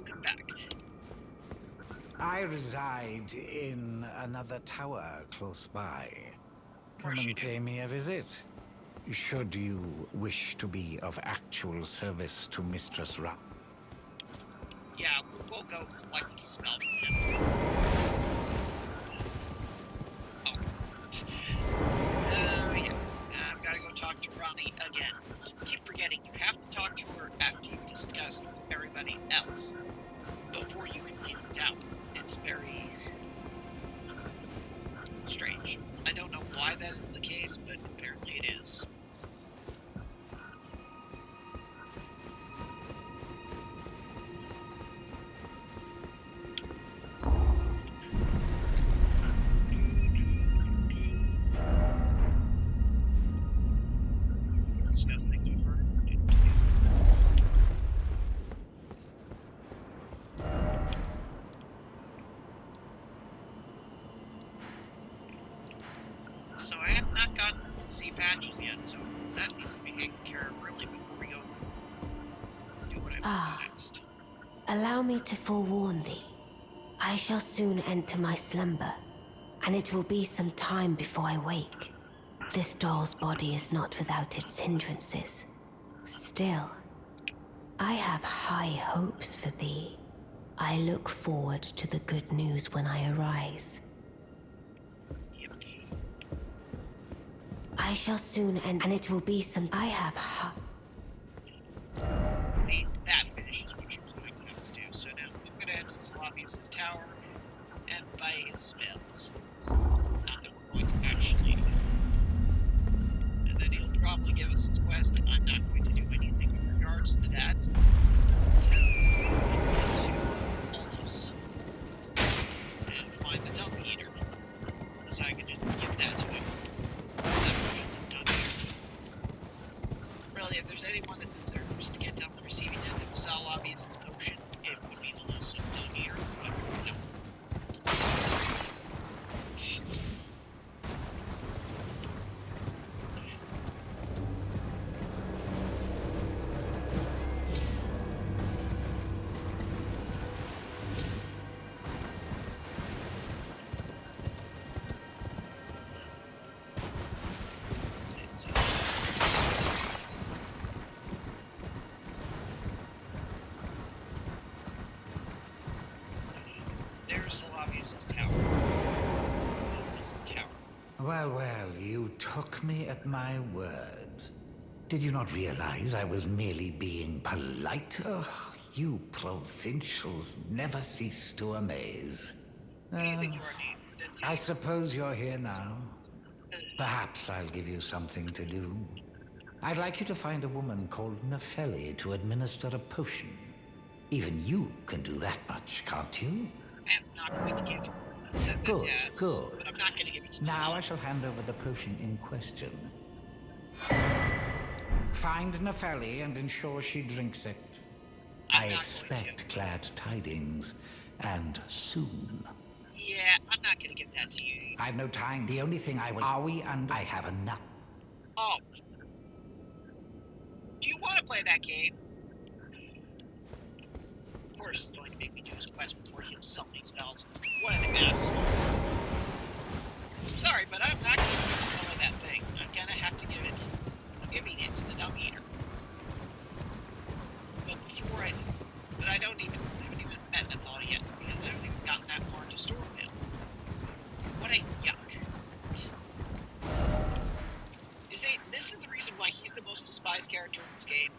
welcome back. I reside in another tower close by. Come and pay me a visit. Should you wish to be of actual service to Mistress Ra. Yeah, we'll go collect a spell from him. Yeah. I've got to go talk to Ronnie again. I keep forgetting, you have to talk to her after you've discussed with everybody else before you can leave the town. It's very strange. I don't know why that is the case, but apparently it is. So I have not gotten to see patches yet, so that needs to be taken care of really before we go do what I want next. Allow me to forewarn thee. I shall soon enter my slumber, and it will be some time before I wake. This doll's body is not without its hindrances. Still, I have high hopes for thee. I look forward to the good news when I arise. I shall soon end, and it will be some. I have that finishes what she was going to do. So now I'm going to head to Siofra's tower and buy his spells. Not that we're going to actually. And then he'll probably give us his quest. I'm not going to do anything in regards to that until we get to Altus and find the dump eater. So I can just give that to him. Really, if there's anyone that deserves to get down the receiving end of Sal Obvious' potion, it would be the Lucid down here, but no. Well, you took me at my word. Did you not realize I was merely being polite? Oh, you provincials never cease to amaze. I suppose you're here now. Perhaps I'll give you something to do. I'd like you to find a woman called Nepheli to administer a potion. Even you can do that much, can't you? I am not going to give her. Good. But I'm not going to give it to Now I shall hand over the potion in question. Find Nepheli and ensure she drinks it. I expect glad tidings, and soon. Yeah, I'm not going to give that to you. I've no time. The only thing I will... Are we? And I have enough. Oh. Do you want to play that game? Of course, it's going to make me do his quest before he'll summon these spells. What an ass. Sorry, but I'm not going to play that thing. I'm going to have to give it... I'm giving it to the dumb eater. But before I... But I haven't even met Lhutal yet, because I haven't even gotten that far into Stormvale. What a yuck. You see, this is the reason why he's the most despised character in this game.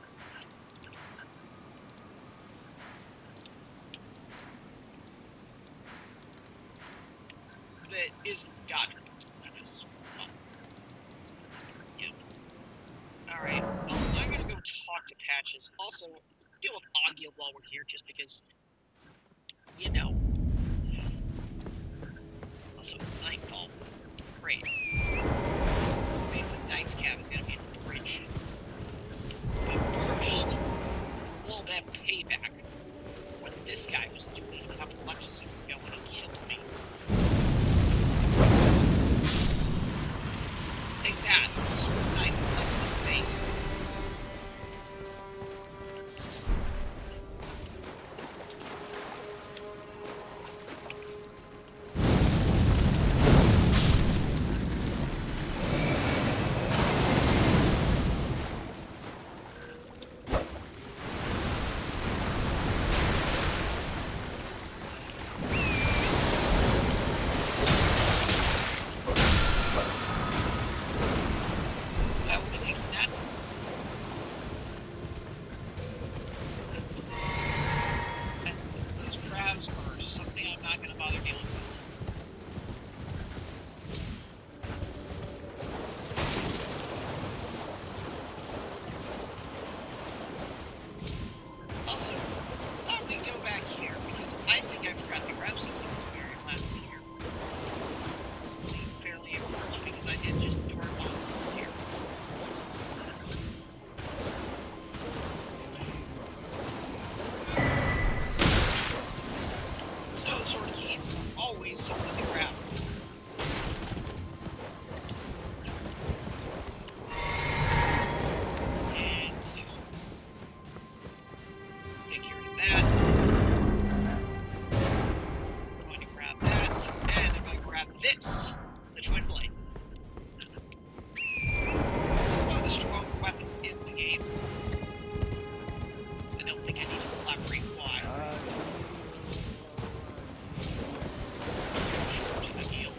That isn't Godwyn. That is, well, yeah. Alright, well, I'm gonna go talk to Patches. Also, let's deal with Augia while we're here, just because, you know. Also, it's nightfall. Great. Means the Knight's Cab is gonna be in the bridge. But first, all that payback. What this guy was doing a couple episodes ago when he killed me. Take that, sword knife left in the face. that. I'm going to grab that, and I'm going to grab this, the Twin Blade. One of the stronger weapons in the game. I don't think I need to elaborate why. To the heel.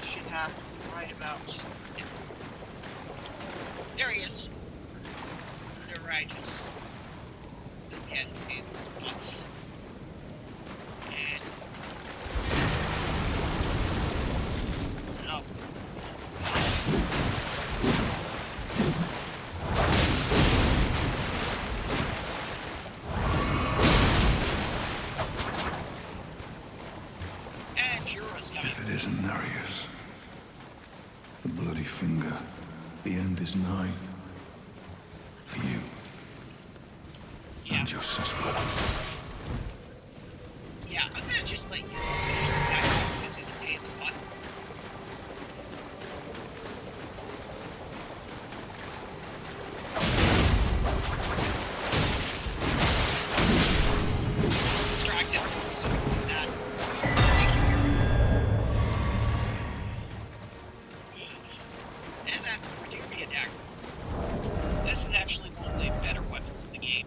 Should happen right about there. There he is. The righteous. This guy's a pain in the butt. And oh. And Jura's coming. If it isn't Nereus, the bloody finger, the end is nigh. For you. Yeah. And your sister. Yeah, I'm gonna just let you finish this guy off because he's a pain in the butt. Distracted, so that. And that's the particular attack. This is actually one of the better weapons in the game.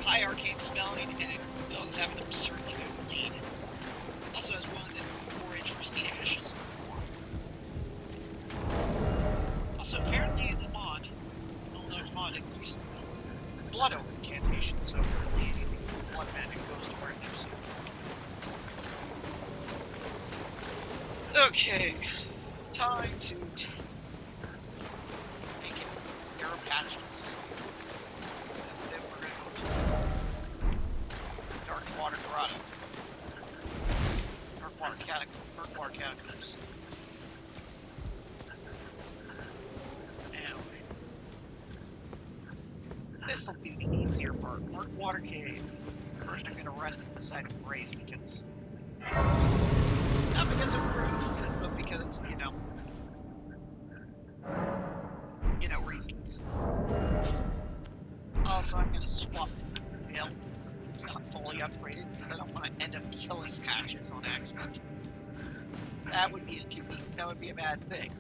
High arcane spelling, and it does have an absurdly good bleed. Also has one of the more interesting ashes in the war. Also, apparently in the mod, mod increased the blood over incantation, so really anything with blood magic goes to where it needs to. Okay, time to make it arrow patches. And then we're going to go to Dark Water Grotto. Dark Water Catacombs. This will be the easier part. Dark Water Cave. First, I'm going to rest at the site of grace because. Not because of runes, but because, reasons. Also, I'm going to swap to Elden since it's not fully upgraded because I don't want to end up killing patches on accident. That would be a bad thing.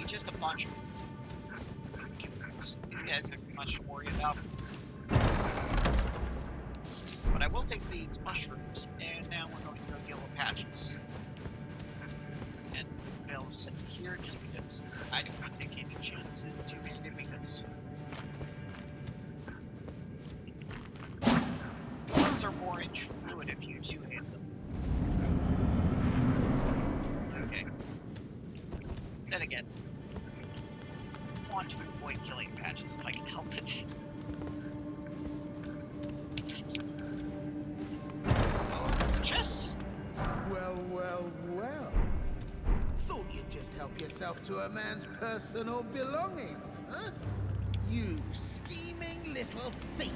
just a bunch of these guys aren't much to worry about. But I will take these mushrooms, and now we're going to go deal with patches. And I'll sit here just because I don't want to take any chances two-handed because ones are more fluid if you two-hand them. Okay. Then again, I want to avoid killing patches if I can help it. Oh, the chest. Well, well, well. Thought you'd just help yourself to a man's personal belongings, huh? You scheming little thief.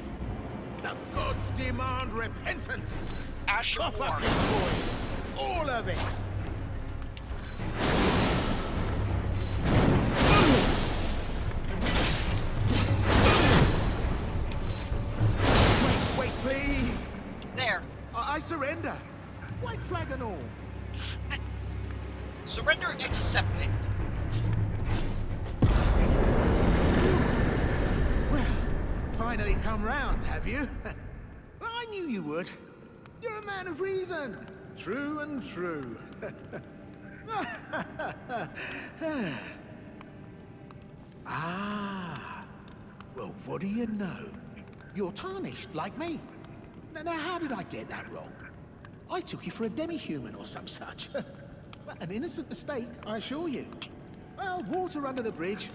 The gods demand repentance. Ashen Cough up War. it, boy. All of it. Wait, please. There. I surrender. White flag and all. Surrender accepted. Well, finally come round, have you? Well, I knew you would. You're a man of reason. True and true. Ah. Well, what do you know? You're tarnished, like me. Now, how did I get that wrong? I took you for a demi-human or some such. An innocent mistake, I assure you. Well, water under the bridge.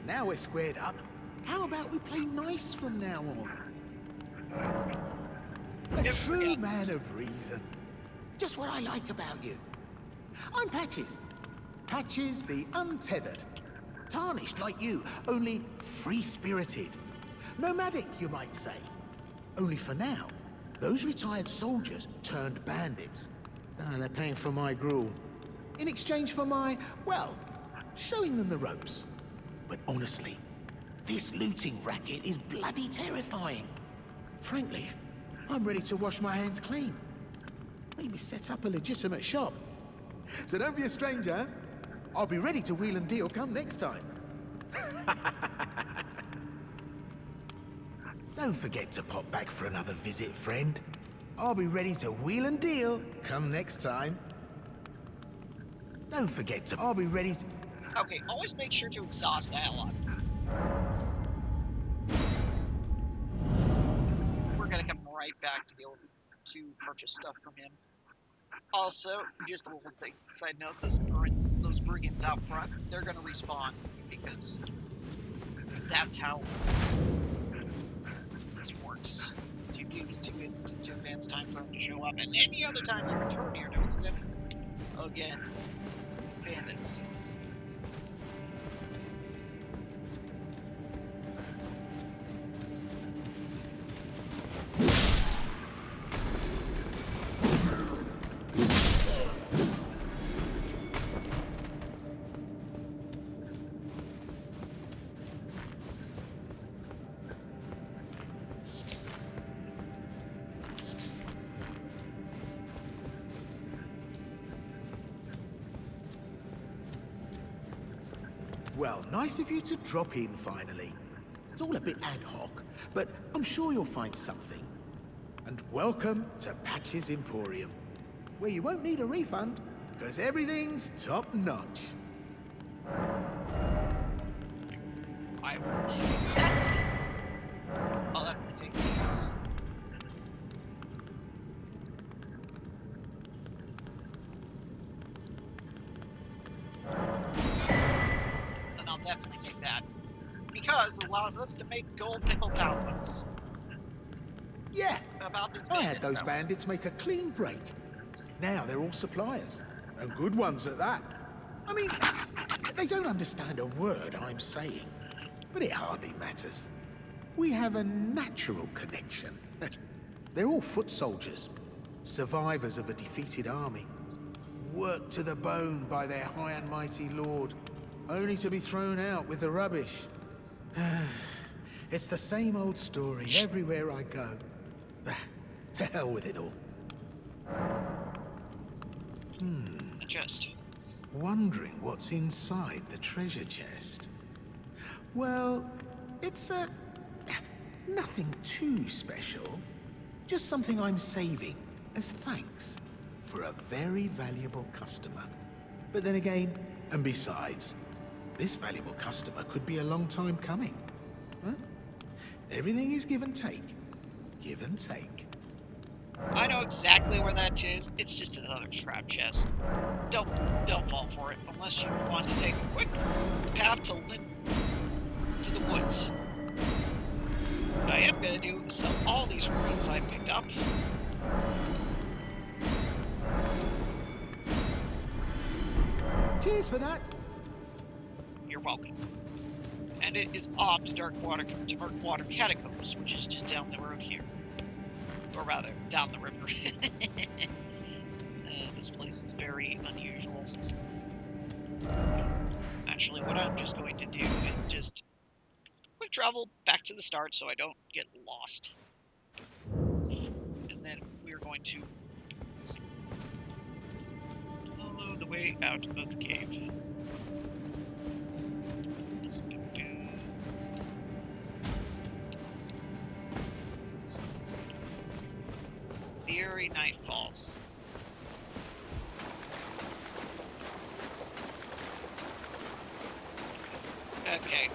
Now we're squared up. How about we play nice from now on? A true man of reason. Just what I like about you. I'm Patches. Patches the untethered. Tarnished like you, only free-spirited. Nomadic, you might say. Only for now, those retired soldiers turned bandits. They're paying for my gruel. In exchange for my, well, showing them the ropes. But honestly, this looting racket is bloody terrifying. Frankly, I'm ready to wash my hands clean. Maybe set up a legitimate shop. So don't be a stranger. I'll be ready to wheel and deal come next time. Don't forget to pop back for another visit, friend. I'll be ready to wheel and deal come next time. Don't forget to... I'll be ready to... Okay, always make sure to exhaust dialogue. We're gonna come right back to to purchase stuff from him. Also, just a little thing, side note, those brigands out front, they're gonna respawn because that's how this works. You need to advance time for them to show up, and any other time you return here, notice them again. Bandits. Well, nice of you to drop in finally. It's all a bit ad hoc, but I'm sure you'll find something. And welcome to Patches Emporium, where you won't need a refund, because everything's top-notch. I will take that. I'll have to take these. Then I'll definitely take that. Because it allows us to make gold pickle goblins. Yeah, About these I had bandits, those though. bandits make a clean break. Now they're all suppliers, and good ones at that. I mean, they don't understand a word I'm saying, but it hardly matters. We have a natural connection. They're all foot soldiers, survivors of a defeated army, worked to the bone by their high and mighty lord, only to be thrown out with the rubbish. It's the same old story everywhere I go. To hell with it all. Just. Wondering what's inside the treasure chest. Well, it's nothing too special. Just something I'm saving as thanks for a very valuable customer. But then again, and besides, this valuable customer could be a long time coming. Huh? Everything is give and take. Give and take. I know exactly where that is. It's just another trap chest. Don't fall for it unless you want to take a quick path to the woods. What I am going to do is sell all these ruins I picked up. Cheers for that. You're welcome. And it is off to Darkwater Catacombs, which is just down the road here. Or rather, down the river. This place is very unusual. Actually, what I'm just going to do is just quick travel back to the start so I don't get lost. And then we're going to follow the way out of the cave. The eerie night falls. Okay,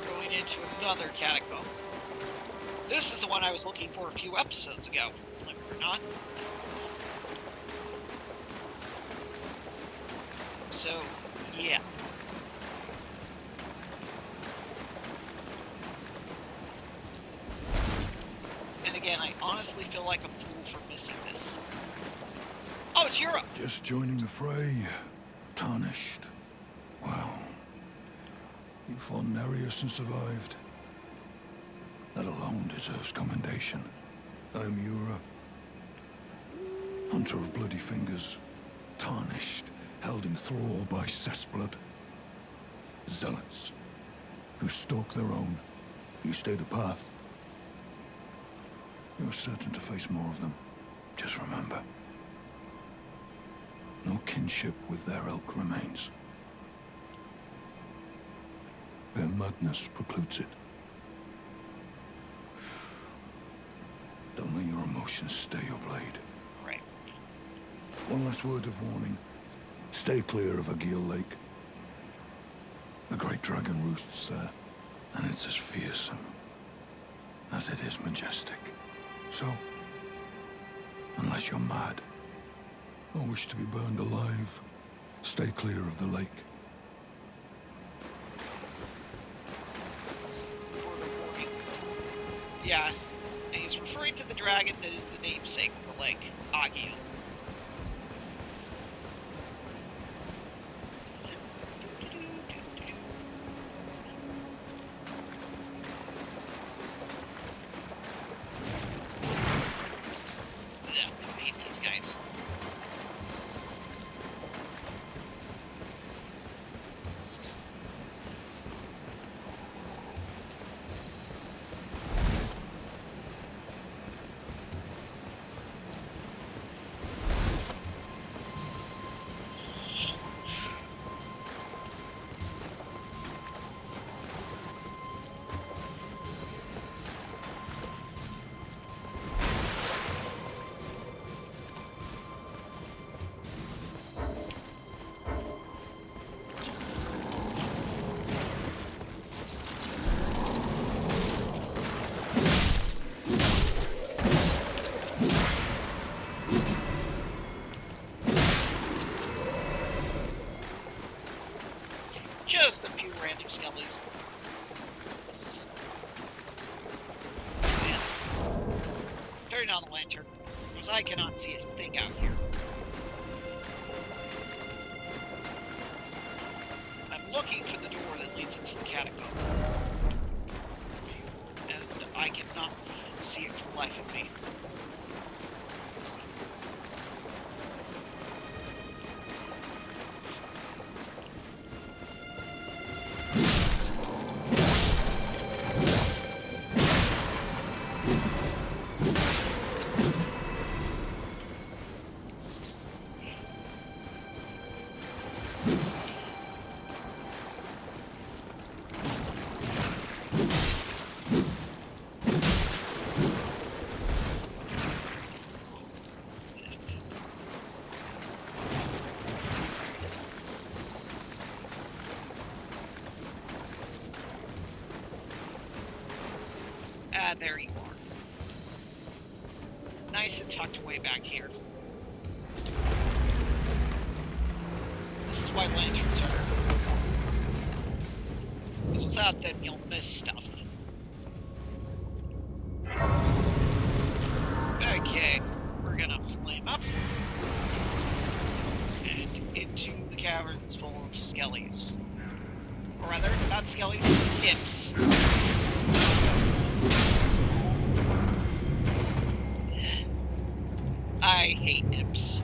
going into another catacomb. This is the one I was looking for a few episodes ago, believe it or not. So, yeah. And again, I honestly feel like a fool for missing this. Oh, it's Europe! Just joining the fray. Tarnished. Well, you fought Nereus and survived. That alone deserves commendation. I'm Yura. Hunter of bloody fingers. Tarnished. Held in thrall by cessblood. Zealots. Who stalk their own. You stay the path. You're certain to face more of them. Just remember. No kinship with their ilk remains. Their madness precludes it. Don't let your emotions stay your blade. Right. One last word of warning. Stay clear of Agil Lake. The great dragon roosts there, and it's as fearsome as it is majestic. So, unless you're mad, or wish to be burned alive, stay clear of the lake. Yeah, and he's referring to the dragon that is the namesake of the lake, Agil. Yeah, I hate these guys. Just a few random skellies. Turn on the lantern, because I cannot see a thing out here. I'm looking for the door that leads into the catacomb. And I cannot see it for the life of me. nice and tucked away back here. This is why lanterns are important. Because without them, you'll miss stuff. Okay, we're gonna flame up. And into the caverns full of skellies. Or rather, not skellies, imps. I hate imps.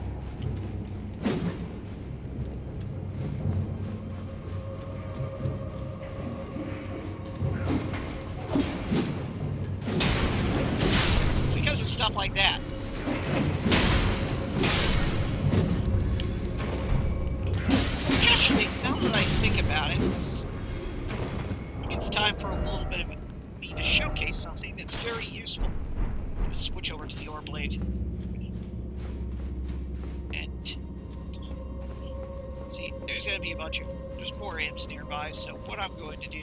It's because of stuff like that. Actually, now that I think about it, it's time for a little bit of me to showcase something that's very useful. I'm going to switch over to the ore blade. And see, there's going to be there's more imps nearby, so what I'm going to do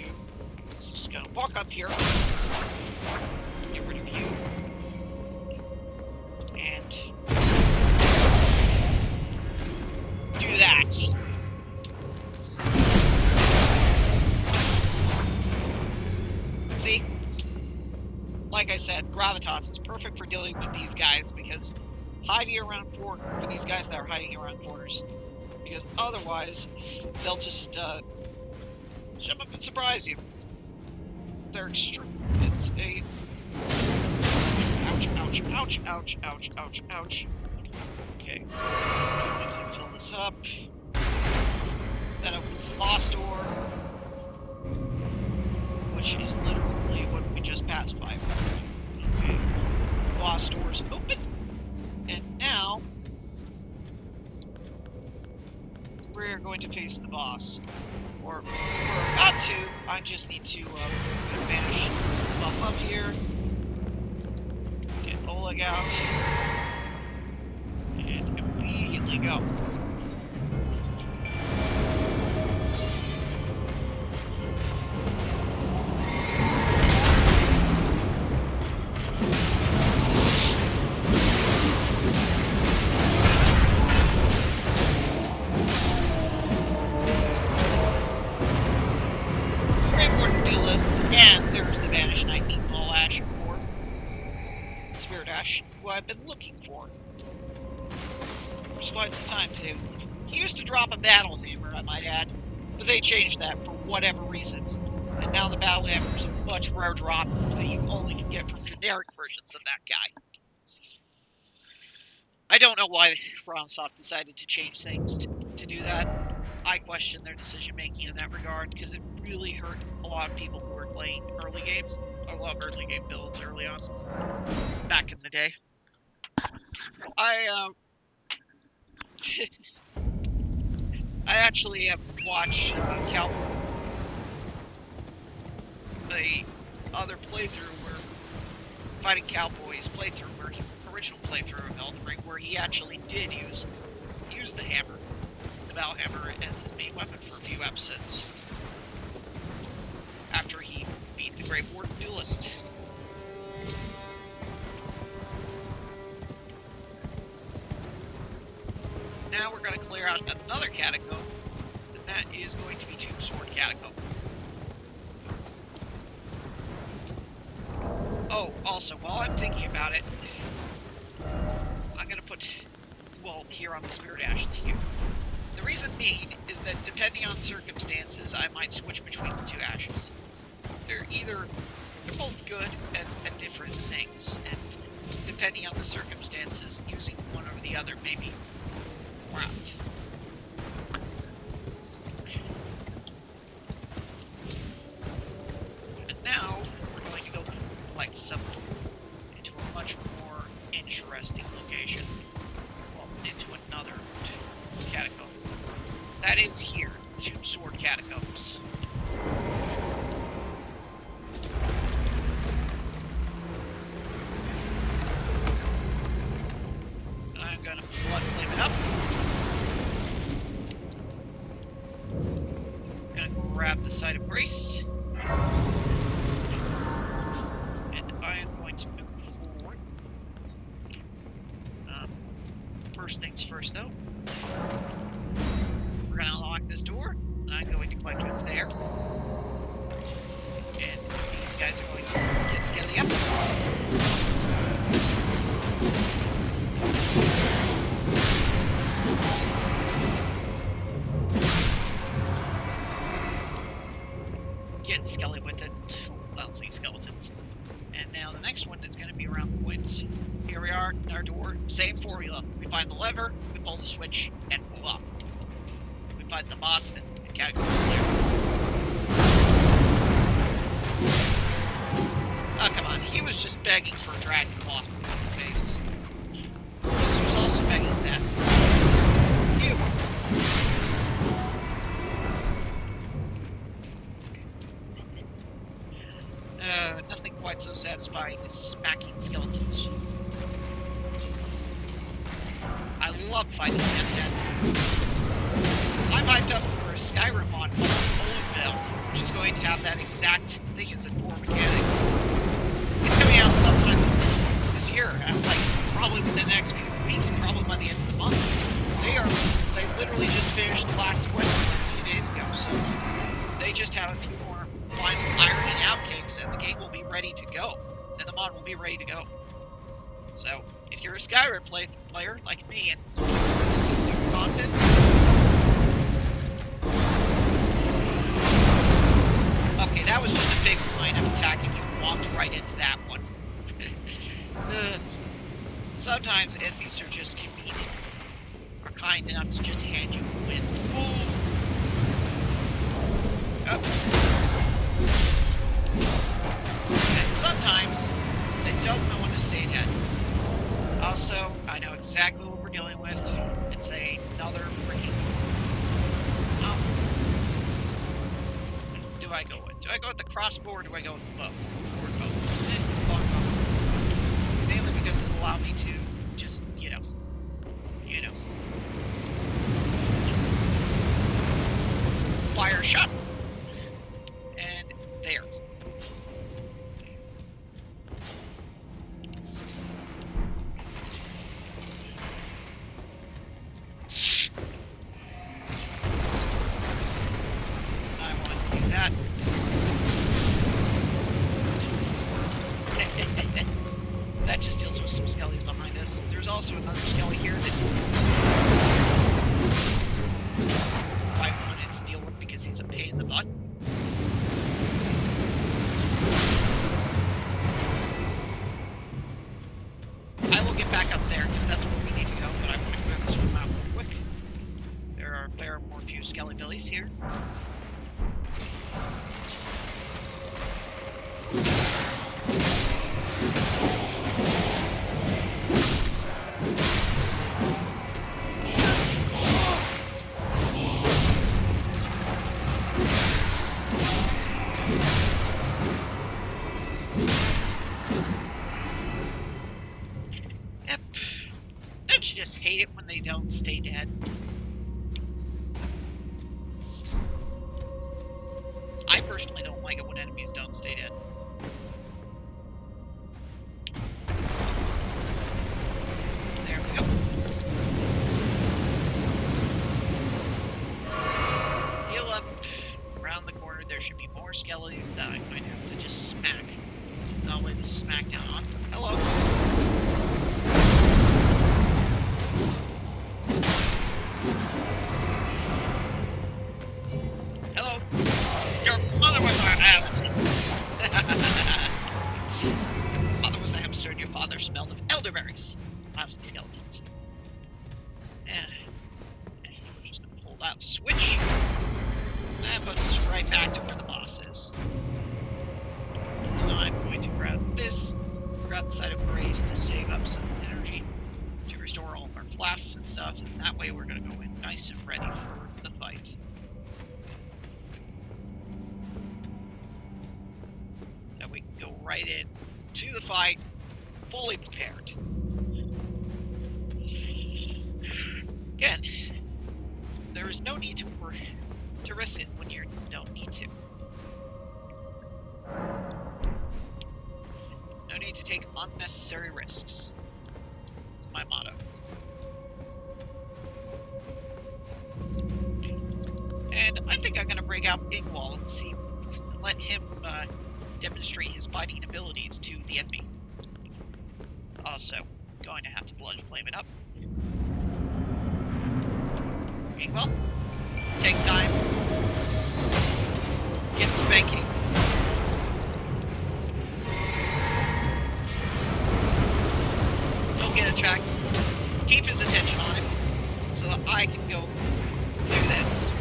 is just going to walk up here, get rid of you, and do that. See? Like I said, gravitas is perfect for dealing with these guys because hiding around for these guys that are hiding around corners. Because otherwise, they'll just jump up and surprise you. They're extreme. It's a ouch, ouch, ouch, ouch, ouch, ouch, ouch. Okay. Fill this up. That opens the boss door, which is literally what we just passed by. Okay. Boss doors open. And now we're going to face the boss. Or we're about to. I just need to banish buff up here. Get Oleg out. And immediately go. I've been looking for quite some time too. He used to drop a battle hammer, I might add, but they changed that for whatever reason. And now the battle hammer is a much rare drop that you only can get from generic versions of that guy. I don't know why FromSoft decided to change things to do that. I question their decision making in that regard because it really hurt a lot of people who were playing early games. I love early game builds early on, back in the day. I actually have watched the other playthrough where Fighting Cowboy's playthrough, where original playthrough of Elden Ring, where he actually did use the hammer, the battle hammer, as his main weapon for a few episodes after he beat the Great Warden Duelist. Now we're going to clear out another catacomb, and that is going to be Tomb Sword Catacomb. Oh, also, while I'm thinking about it, I'm going to put, well, here on the Spirit Ashes here. The reason being is that depending on circumstances, I might switch between the two ashes. They're both good at different things, and depending on the circumstances, using one over the other may be route. And now we're going to go collect some into a much more interesting location. Well, into another catacomb. That is here, Tomb Sword Catacombs. I'm gonna blood flame it up. Grab the site of grace, and I am going to move forward First things first, though. We're gonna unlock this door. I'm going to collect what's there. And these guys are going to get skelly up. Get skelly with it. I'll see skeletons. And now the next one that's going to be around the woods. Here we are, our door. Same formula. We find the lever, we pull the switch, and move up. We find the boss, and the catacombs clear. Oh, come on. He was just begging for a dragon claw in the face. This was also begging that. You. Nothing quite so satisfying as smacking skeletons. I love fighting them dead. I'm hyped up for a Skyrim mod called Elden, which is going to have that exact thing as a core mechanic. It's coming out sometime this year, like probably within the next few weeks, probably by the end of the month. They literally just finished the last quest a few days ago, so they just have a few more final ironing out cakes, and the game will be ready to go. And the mod will be ready to go. So, if you're a Skyrim player like me and looking forward to some new content, okay, that was just a big line of attack and you walked right into that one. Sometimes enemies are just convenient, are kind enough to just hand you a win. Oh. And sometimes they don't know when to stay dead. Also, I know exactly what we're dealing with. It's another freaking... do I go with? Do I go with the crossbow or do I go with the bow? Or both? Bow. Mainly because it'll allow me to just, you know. Fire a shot. And there. That just deals with some skellies behind us. There's also another skelly here that I wanted to deal with because he's a pain in the butt. I will get back up there because that's where we need to go, but I want to clear this room out real quick. There are a fair more few skelly billies here. Hate it when they don't stay dead. I personally don't like it when enemies don't stay dead. There we go. Heal up. Around the corner there should be more skellies that I might have to just smack. I'll lay the smack down on. Hello. Hello. Your mother was a hamster. Your mother was a hamster and your father smelled of elderberries. Lousy skeletons. And we're just gonna pull that switch. That puts us right back to where the boss is. And I'm going to grab this. Grab the side of grace to save up some energy to restore all of our flasks and stuff, and that way we're going to go in nice and ready for the fight. That we can go right in to the fight, fully prepared. Again, there is no need to risk it when you don't need to. No need to take unnecessary risks. That's my motto. up Ingwall and see, let him demonstrate his fighting abilities to the enemy. Also, going to have to blood flame it up. Ingwall, take time. Get spanking. Don't get attacked. Keep his attention on him so that I can go do this.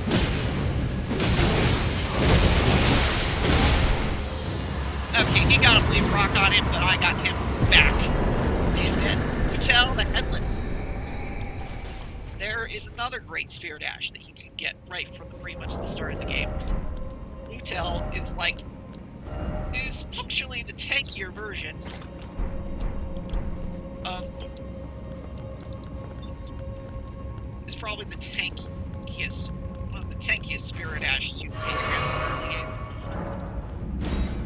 Okay, he got a bleed rock on him, but I got him back. He's dead. Lhutal the Headless. There is another great Spirit Ash that you can get right from pretty much the start of the game. Lhutal is functionally the tankier version of... is probably the tankiest, one of the tankiest Spirit Ashes you can get in the game.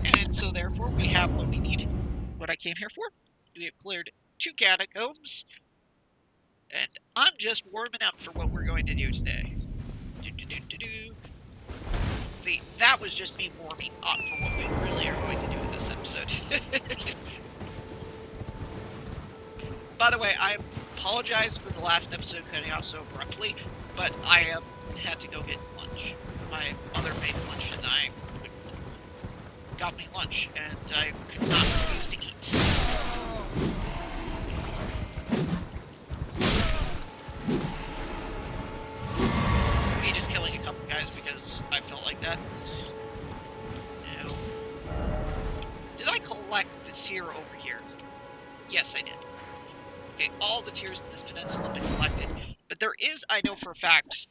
And so therefore we have what we need, what I came here for. We have cleared 2 catacombs, and I'm just warming up for what we're going to do today. See, that was just me warming up for what we really are going to do in this episode. By the way, I apologize for the last episode cutting off so abruptly, but I had to go get lunch. My mother made lunch, and I got me lunch, and I could not refuse to eat. Me just killing a couple guys because I felt like that. No. Did I collect the tier over here? Yes, I did. Okay, all the tiers in this peninsula have been collected, but there is, I know for a fact,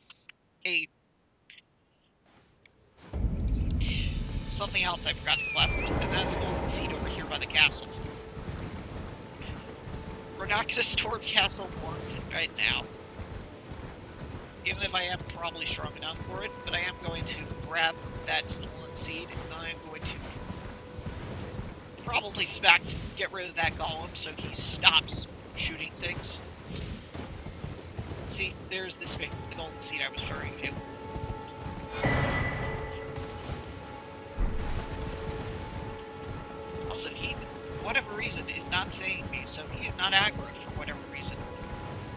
something else I forgot to collect, and that is a golden seed over here by the castle. We're not going to storm Castle Warrington right now, even if I am probably strong enough for it, but I am going to grab that golden seed, and I am going to probably get rid of that golem so he stops shooting things. See, there's the golden seed I was referring to. Also, he, for whatever reason, is not saying me, so he is not aggroed for whatever reason.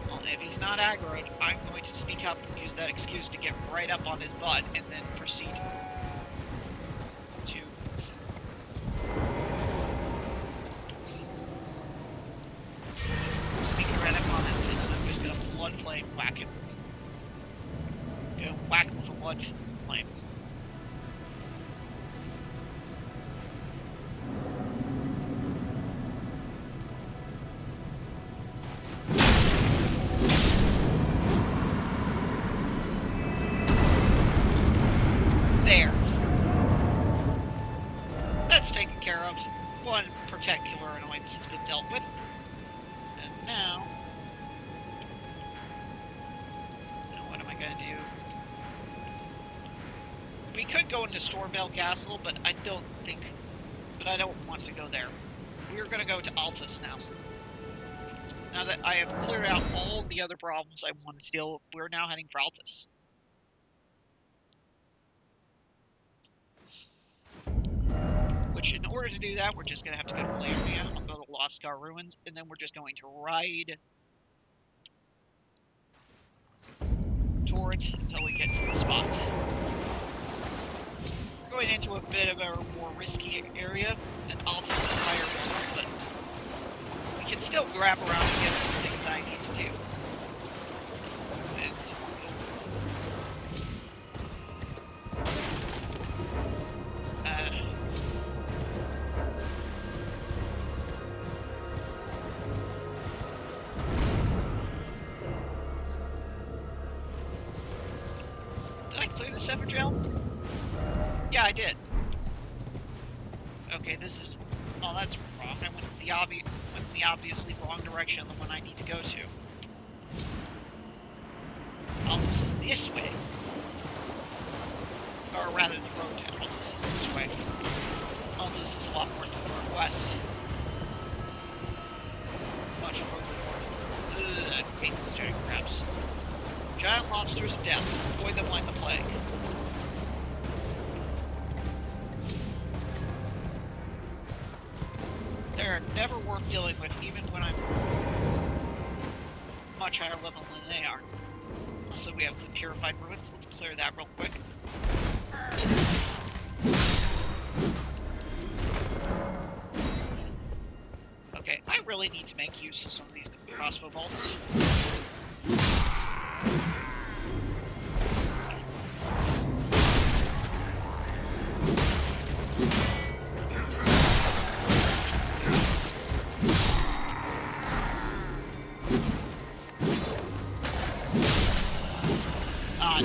Well, if he's not aggroed, I'm going to sneak up and use that excuse to get right up on his butt and then proceed to... sneaking right up on him, and then I'm just going to blood flame whack him. You know, whack him with a blood flame. There. That's taken care of. One particular annoyance has been dealt with. And now what am I going to do? We could go into Stormvale Castle, but I don't want to go there. We're going to go to Altus now. Now that I have cleared out all the other problems I wanted to deal with, we're now heading for Altus. Which, in order to do that, we're just going to have to go to Laramia, I'll go to Lost Scar Ruins, and then we're just going to ride toward it until we get to the spot. We're going into a bit of a more risky area, and Altus is higher level, but we can still grab around and get some things that I need to do. Severdrill? Yeah, I did. Okay, this is... oh, that's wrong. I went in the obviously wrong direction, the one I need to go to. Altus is this way. Or rather, the road to Altus is this way. Altus is a lot more to the northwest. Much further north. Ugh, I hate those giant crabs. Giant lobsters of death. Avoid them like the plague. dealing with, even when I'm much higher level than they are. Also, we have the Purified Ruins. Let's clear that real quick. Okay, I really need to make use of some of these crossbow bolts.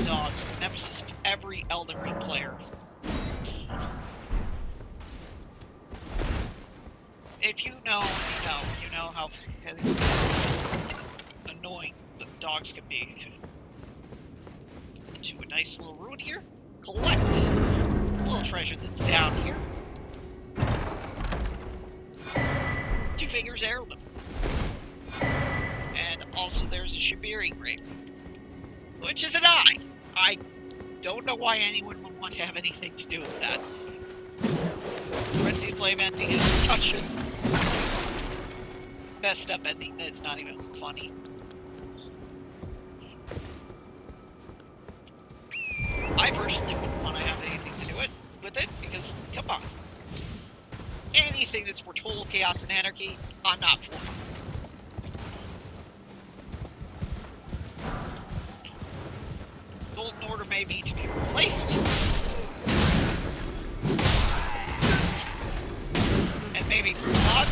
Dogs, the nemesis of every Elden Ring player. If you know, you know how annoying the dogs can be. Into a nice little ruin here. Collect a little treasure that's down here. 2 fingers heirloom. And also there's a Shibiri grave, which is an eye. I don't know why anyone would want to have anything to do with that. Frenzy Flame ending is such a messed up ending that it's not even funny. I personally wouldn't want to have anything to do with it, because, come on. Anything that's for total chaos and anarchy, I'm not for. Golden Order may be to be replaced. And maybe not,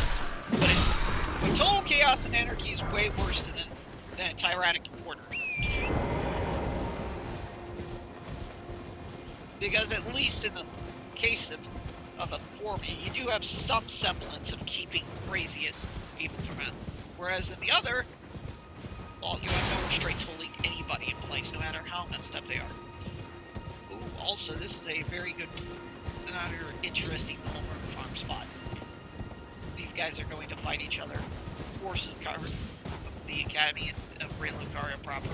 but total chaos and anarchy is way worse than a tyrannic order. Because at least in the case of a formula, you do have some semblance of keeping craziest people from it. Whereas in the other, well, you have no restraints holding anybody in place, no matter how messed up they are. Ooh, also, this is a very good, another interesting homework farm spot. These guys are going to fight each other. Forces covered the Academy of Great Lucaria proper.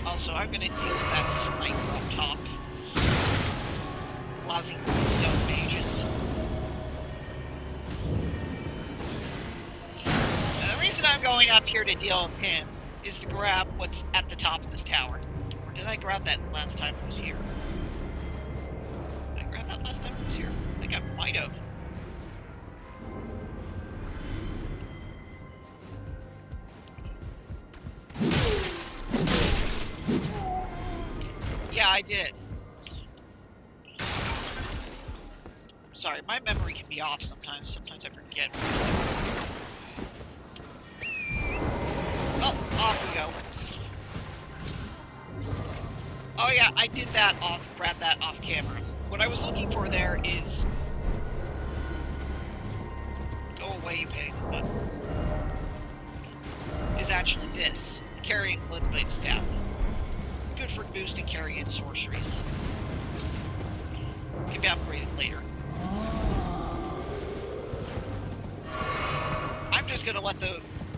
Also, I'm going to deal with that sniper up top. Lousy stone mages. Now, the reason I'm going up here to deal with him is to grab what's at the top of this tower. Or did I grab that last time I was here? Did I grab that last time I was here? I think I might have. Yeah, I did. Sorry, my memory can be off sometimes. Sometimes I forget. Well, off we go. Oh yeah, I did that grab that off camera. What I was looking for there is... Go away, you pig. Is actually this. Carrying Lindgrave staff. Good for boosting carry and sorceries. Can be upgraded later. I'm just gonna let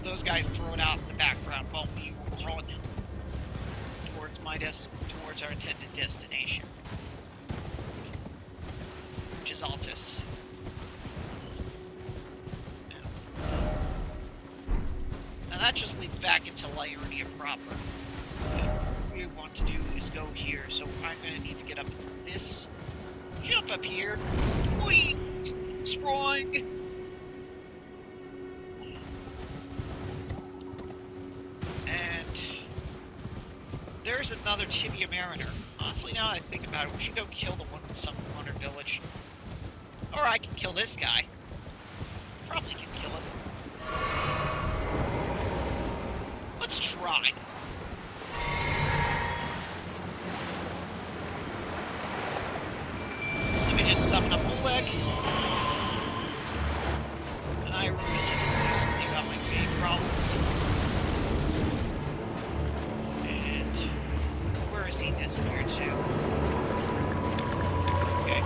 those guys throw it out in the background while we run towards our intended destination, which is Altus. Now that just leads back into Liurnia proper. What we want to do is go here, so I'm gonna need to get up this, jump up here, whee, sprawling. There's another Tibia Mariner. Honestly, now that I think about it, we should go kill the one in some Wonder Village. Or I can kill this guy. Probably can kill him. Let's try. Let me just summon up Oleg. And I really need to do something about my game problems. He disappeared too. Okay.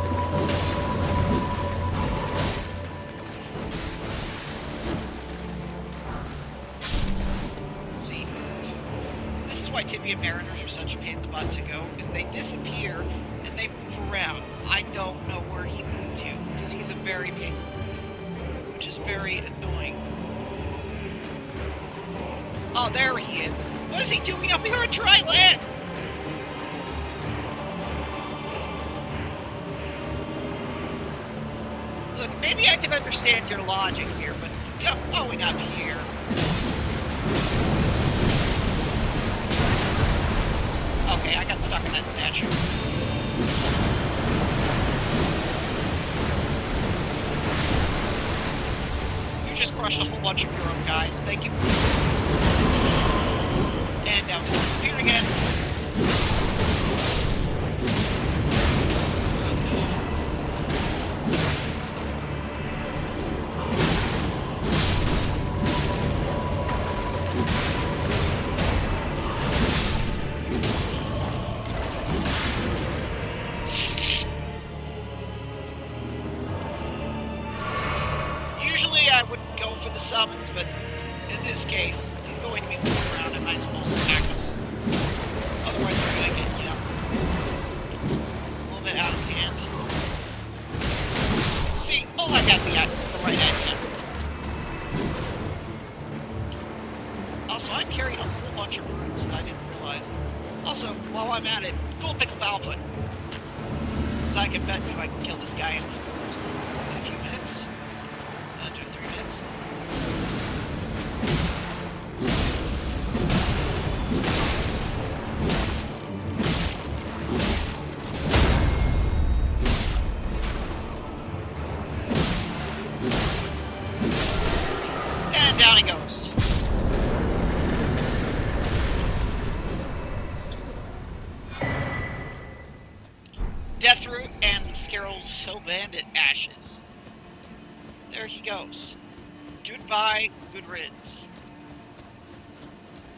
See, this is why Tibia Mariners are such a pain in the butt to go is they disappear and they move around. I don't know where he moved to because he's a very big, which is very annoying. Oh, there he is. What is he doing up here on dry land? Look, maybe I can understand your logic here, but you're going up here. Okay, I got stuck in that statue. You just crushed a whole bunch of your own guys. Thank you. And now he's disappeared again. Usually I would go for the summons, but in this case, since he's going to be moving around, I might as well smack him. Otherwise, we're going to get, you know, a little bit out of hand. See, oh, I got the right idea. Also, I'm carrying a whole bunch of runes that I didn't realize. Also, while I'm at it, go pick up output. Because I can bet you I can kill this guy in a few minutes. 3 minutes. And down he goes. Deathroot and the Scarlet Bandit ashes. There he goes. Goodbye, good riddance.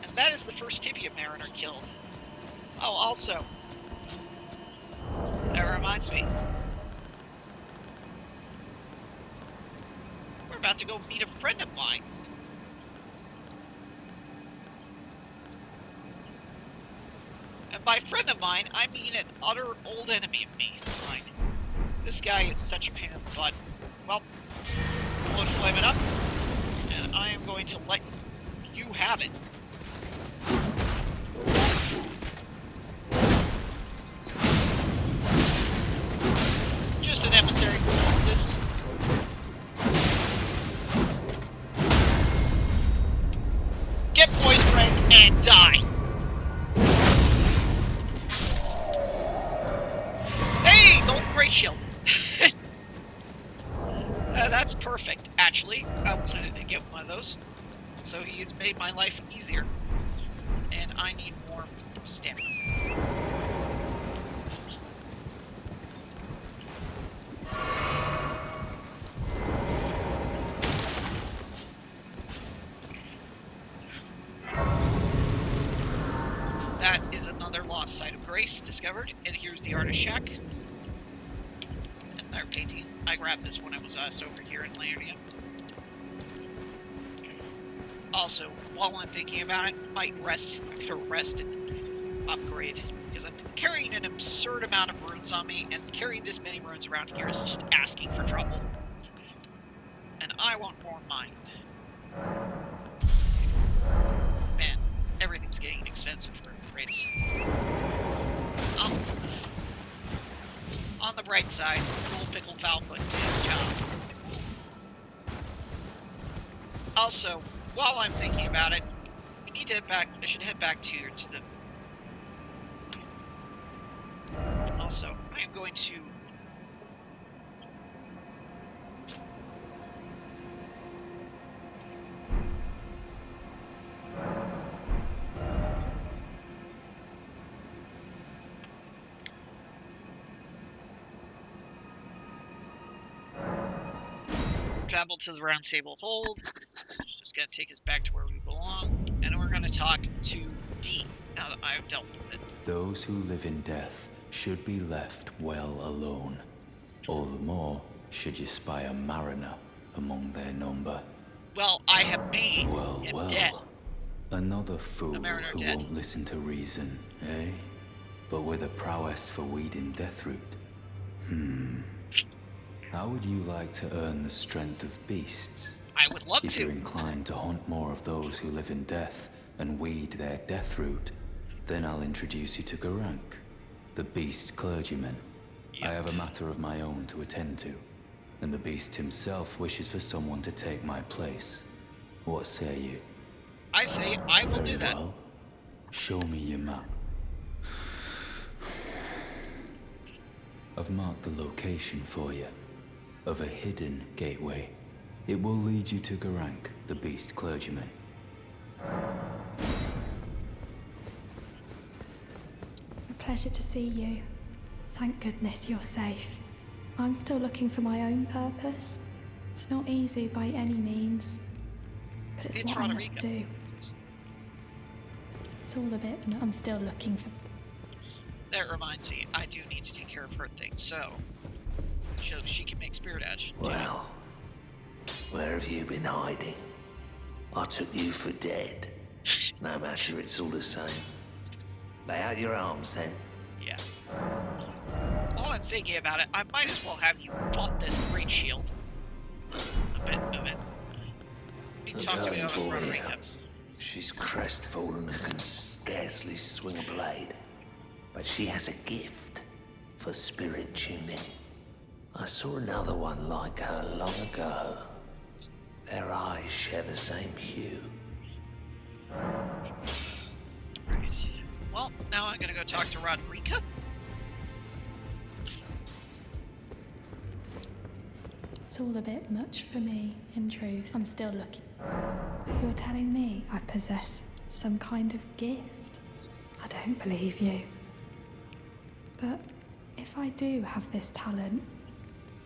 And that is the first Tibia Mariner killed. Oh, also, that reminds me. We're about to go meet a friend of mine. And by friend of mine, I mean an utter old enemy of mine. This guy is such a pain in the butt. Well, I'm going to flame it up, and I am going to let you have it. Just an emissary for this. Get poison rank and die. Hey, golden great shield. That's perfect, actually. I wanted to get one of those. So he's made my life easier. And I need more stamina. That is another lost site of grace discovered. And here's the artist shack. And they're painting. I grabbed this when I was over here in Laernia. Also, while I'm thinking about it, I could have rested and upgrade. Because I'm carrying an absurd amount of runes on me, and carrying this many runes around here is just asking for trouble. And I want more mind. Man, everything's getting expensive for upgrades. On the bright side, Little Pickle Valfoot did his job. Also, while I'm thinking about it, we need to head back. I should head back to the. Also, I am going to. Travel to the round table hold. Just gonna take us back to where we belong, and we're gonna talk to D. Now that I've dealt with it. Those who live in death should be left well alone. All the more should you spy a mariner among their number. Well, I have made Well, him well. dead. Another fool Mariner who dead. won't listen to reason, eh? But with a prowess for weeding Deathroot. How would you like to earn the strength of beasts? I would love If to. you're inclined to hunt more of those who live in death and weed their Deathroot, then I'll introduce you to Garank, the beast clergyman. I have a matter of my own to attend to, and the beast himself wishes for someone to take my place. What say you? I say I will Very do that. well. Show me your map. I've marked the location for you, of a hidden gateway. It will lead you to Garank, the beast clergyman. A pleasure to see you. Thank goodness you're safe. I'm still looking for my own purpose. It's not easy by any means, but it's what I must do. It's all a bit, but I'm still looking for... That reminds me, I do need to take care of her things, so she can make spirit ash. Well, where have you been hiding? I took you for dead. No matter, it's all the same. Lay out your arms then. Yeah. While I'm thinking about it, I might as well have you fought this great shield. A bit of it. You talk to me about Roderica. She's crestfallen and can scarcely swing a blade. But she has a gift for spirit tuning. I saw another one like her long ago. Their eyes share the same hue. Right. Well, now I'm gonna go talk to Roderica. It's all a bit much for me, in truth. I'm still looking. You're telling me I possess some kind of gift? I don't believe you. But if I do have this talent,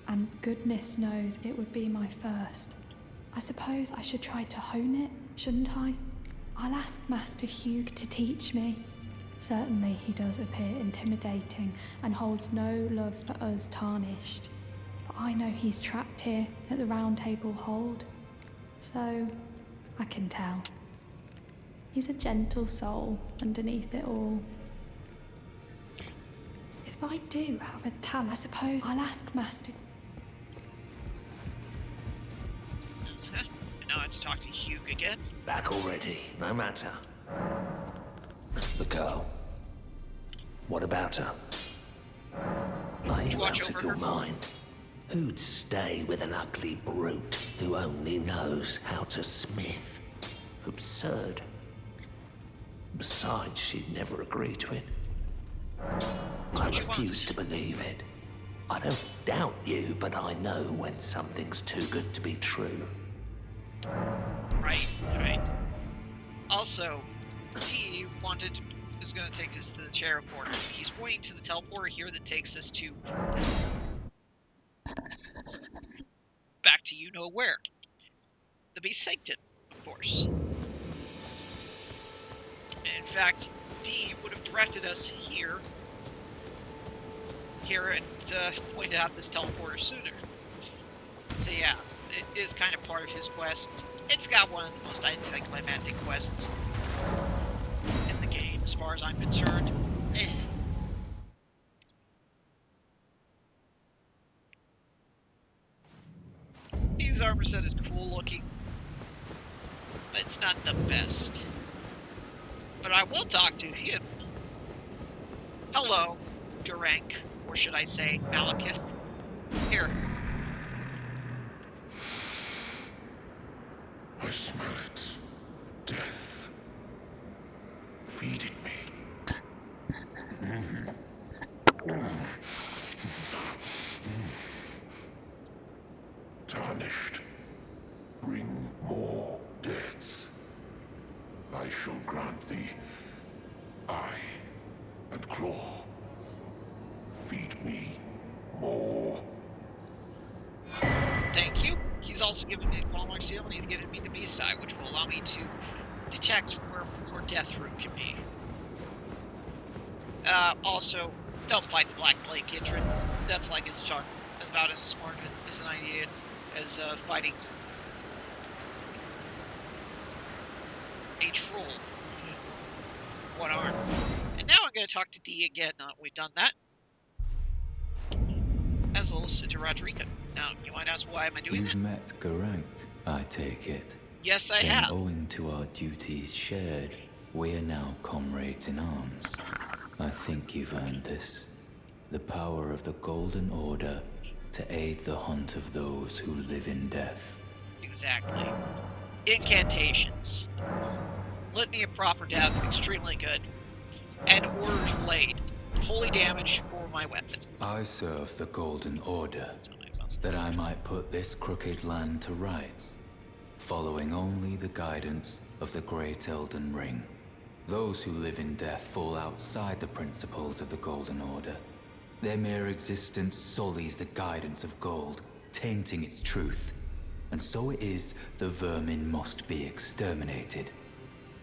and goodness knows it would be my first, I suppose I should try to hone it, shouldn't I? I'll ask Master Hugh to teach me. Certainly he does appear intimidating and holds no love for us tarnished. But I know he's trapped here at the Round Table Hold, so I can tell. He's a gentle soul underneath it all. If I do have a talent, I suppose I'll ask Master... Now I have to talk to Hugh again. Back already, no matter. The girl. What about her? Are you Watch out of over your her. mind? Who'd stay with an ugly brute who only knows how to smith? Absurd. Besides, she'd never agree to it. I what she refuse wants. to believe it. I don't doubt you, but I know when something's too good to be true. Right. Also, he is going to take us to the teleporter. He's pointing to the teleporter here that takes us to back to you know where. The Beast Sanctum, of course. And in fact, D would have directed us here and pointed out this teleporter sooner. So yeah, it is kind of part of his quest. It's got one of the most anticlimactic quests in the game, as far as I'm concerned. His armor set is cool looking, but it's not the best. But I will talk to him. Hello, Garank, or should I say Malekith. Here. I smell it. Death. Feed it me. Tarnished. Bring more deaths. I shall grant thee eye and claw. Feed me more. Thank you. He's also given me a Qualmark Seal, and he's given me the Beast Eye, which will allow me to detect where more Deathroot can be. Also, don't fight the Black Plague, Kindred. That's like about as smart as an idea as fighting a troll. One arm. And now I'm going to talk to Dee again. We've done that. As also to Rodrigo. Now, you might ask, why am I doing that? You've met Garank, I take it. Yes, I Then, have. owing to our duties shared, we're now comrades in arms. I think you've earned this. The power of the Golden Order to aid the hunt of those who live in death. Exactly. Incantations. Litany of proper death, extremely good. And Order's Blade. Holy damage for my weapon. I serve the Golden Order, that I might put this crooked land to rights, following only the guidance of the great Elden Ring. Those who live in death fall outside the principles of the Golden Order. Their mere existence sullies the guidance of gold, tainting its truth. And so it is the vermin must be exterminated,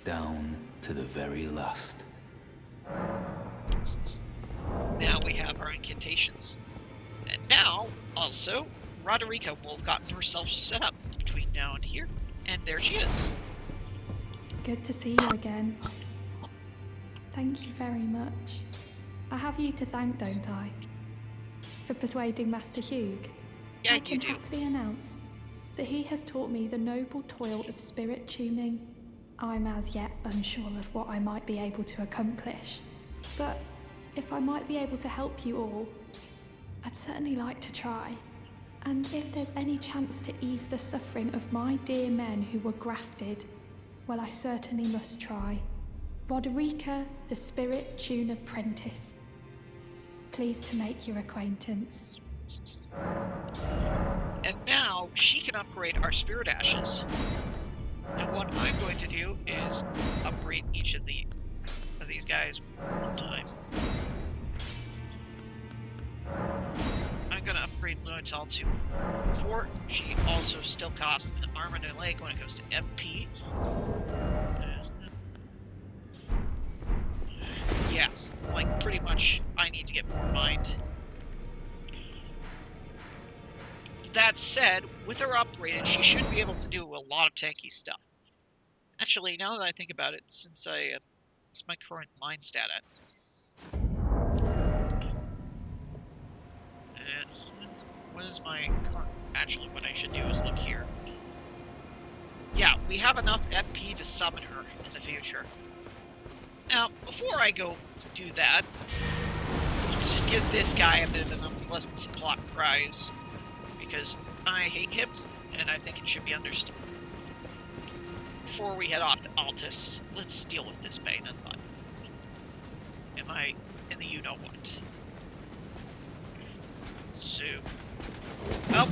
down to the very last. Now we have our incantations. And now, also, Roderica will have gotten herself set up between now and here. And there she is. Good to see you again. Thank you very much. I have you to thank, don't I? For persuading Master Hugh. Yeah, I can you do. happily announce that he has taught me the noble toil of spirit tuning. I'm as yet unsure of what I might be able to accomplish, but if I might be able to help you all, I'd certainly like to try. And if there's any chance to ease the suffering of my dear men who were grafted, well, I certainly must try. Roderica, the Spirit Tune Apprentice. Pleased to make your acquaintance. And now she can upgrade our Spirit Ashes. And what I'm going to do is upgrade each of these guys one time. I'm going to upgrade Lhutal to 4. She also still costs an arm and a leg when it goes to MP. Yeah, like pretty much I need to get more mind. That said, with her upgraded, she should be able to do a lot of tanky stuff. Actually, now that I think about it, since what's my current mind stat at? And what is my current? Actually, what I should do is look here. Yeah, we have enough FP to summon her in the future. Now, before I go do that, let's just give this guy a bit of an unpleasant surprise. Because I hate him, and I think it should be understood. Before we head off to Altus, let's deal with this pain and fun. Am I in the you-know-what? So... Oh!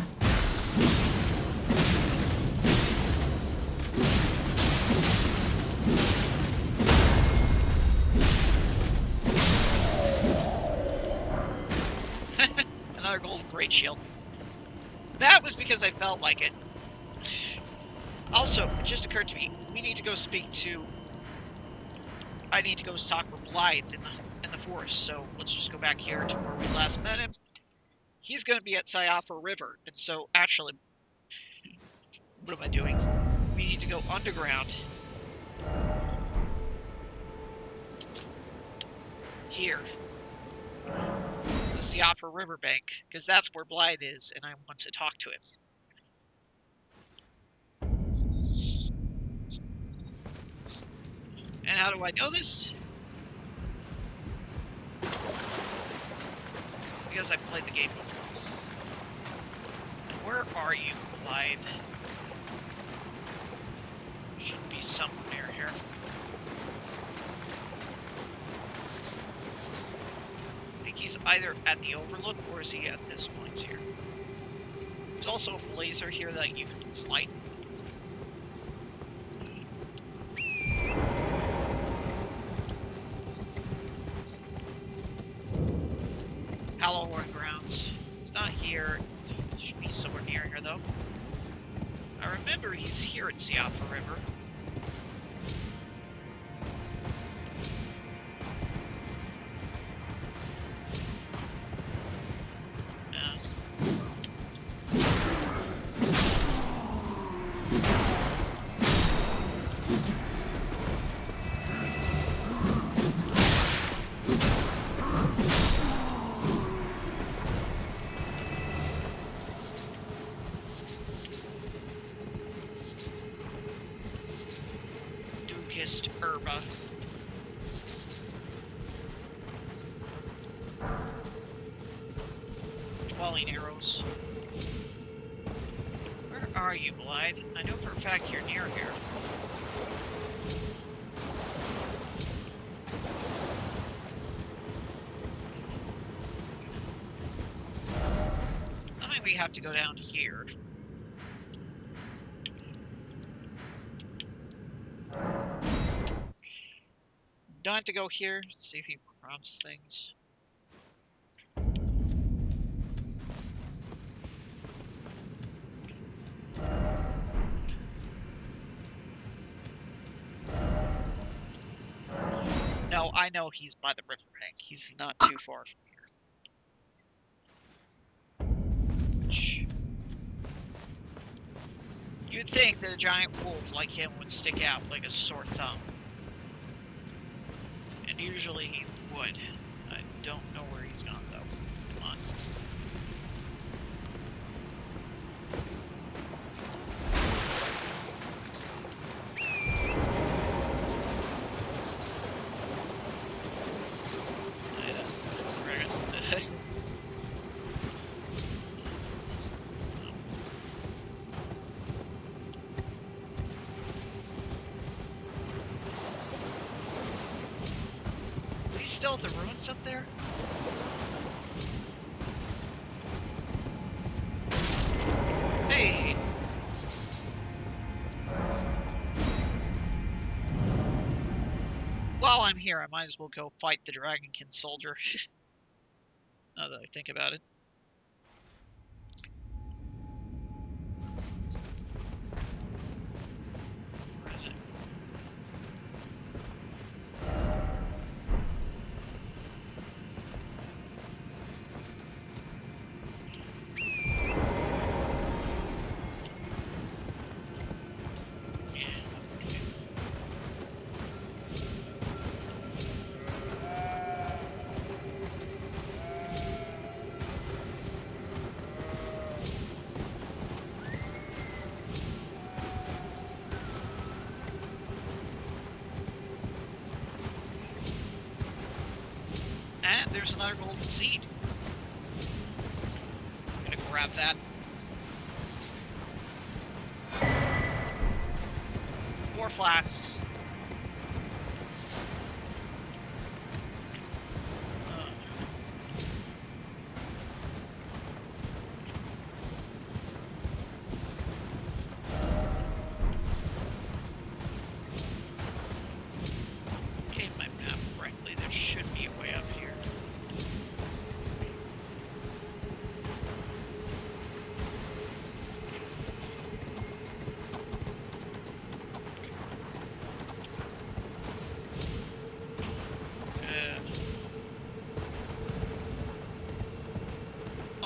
Another golden great shield. That was because I felt like it. Also, it just occurred to me, we need to go speak to... I need to go talk with Blythe in the forest, so let's just go back here to where we last met him. He's going to be at Siofra River, and so, actually... What am I doing? We need to go underground. Here. The Siofra River bank, because that's where Blythe is, and I want to talk to him. And how do I know this? Because I played the game before. And where are you, Blythe? Should be somewhere near here. I think he's either at the Overlook or is he at this place here? There's also a laser here that you can light. Halloween Grounds. It's not here. It should be somewhere near here though. I remember he's here at Siofra River. falling arrows. Where are you, Blide? I know for a fact you're near here. I think we have to go down here. Don't have to go here. See if he prompts things. No, I know he's by the riverbank. He's not too far from here. You'd think that a giant wolf like him would stick out like a sore thumb. And usually he would. I don't know where he's gone, though. Come on. Still at the ruins up there? Hey! While I'm here, I might as well go fight the Dragonkin soldier. Now that I think about it. Where is it? And there's another golden seed. I'm gonna grab that. 4 flasks. Okay, my map correctly. There should be a way up here.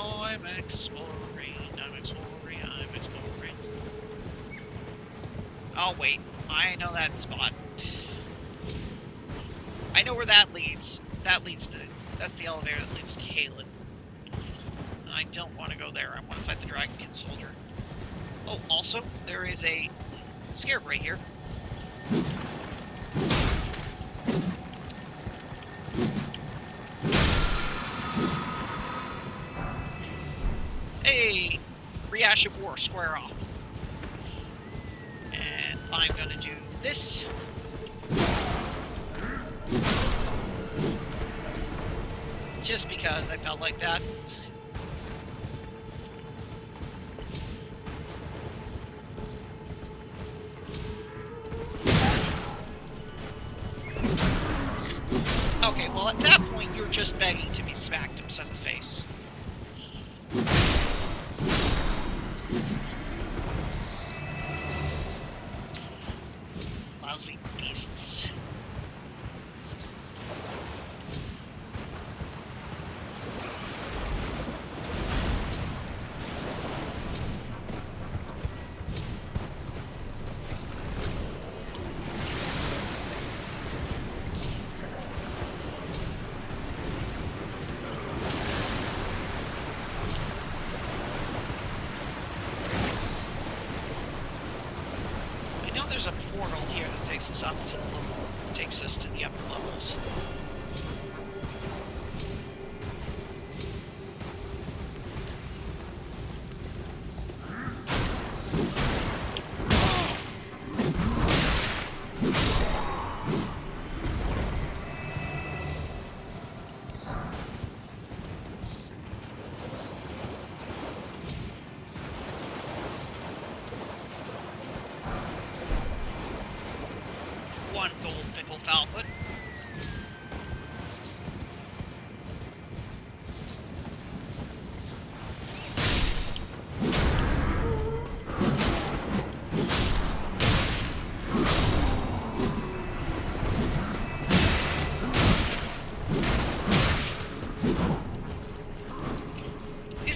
Oh, I'm exploring. Oh, wait. I know that spot. I know where that leads. That's the elevator that leads to Caelid. I don't want to go there. I want to fight the Dragonkin soldier. Oh, also, there is a scarab right here. Hey! Rehash of War, square off. And I'm gonna do this. Just because I felt like that. Okay, well at that point you're just begging to be smacked upside the face. Lousy beasts. There's a portal here that takes us up to the level, takes us to the upper levels.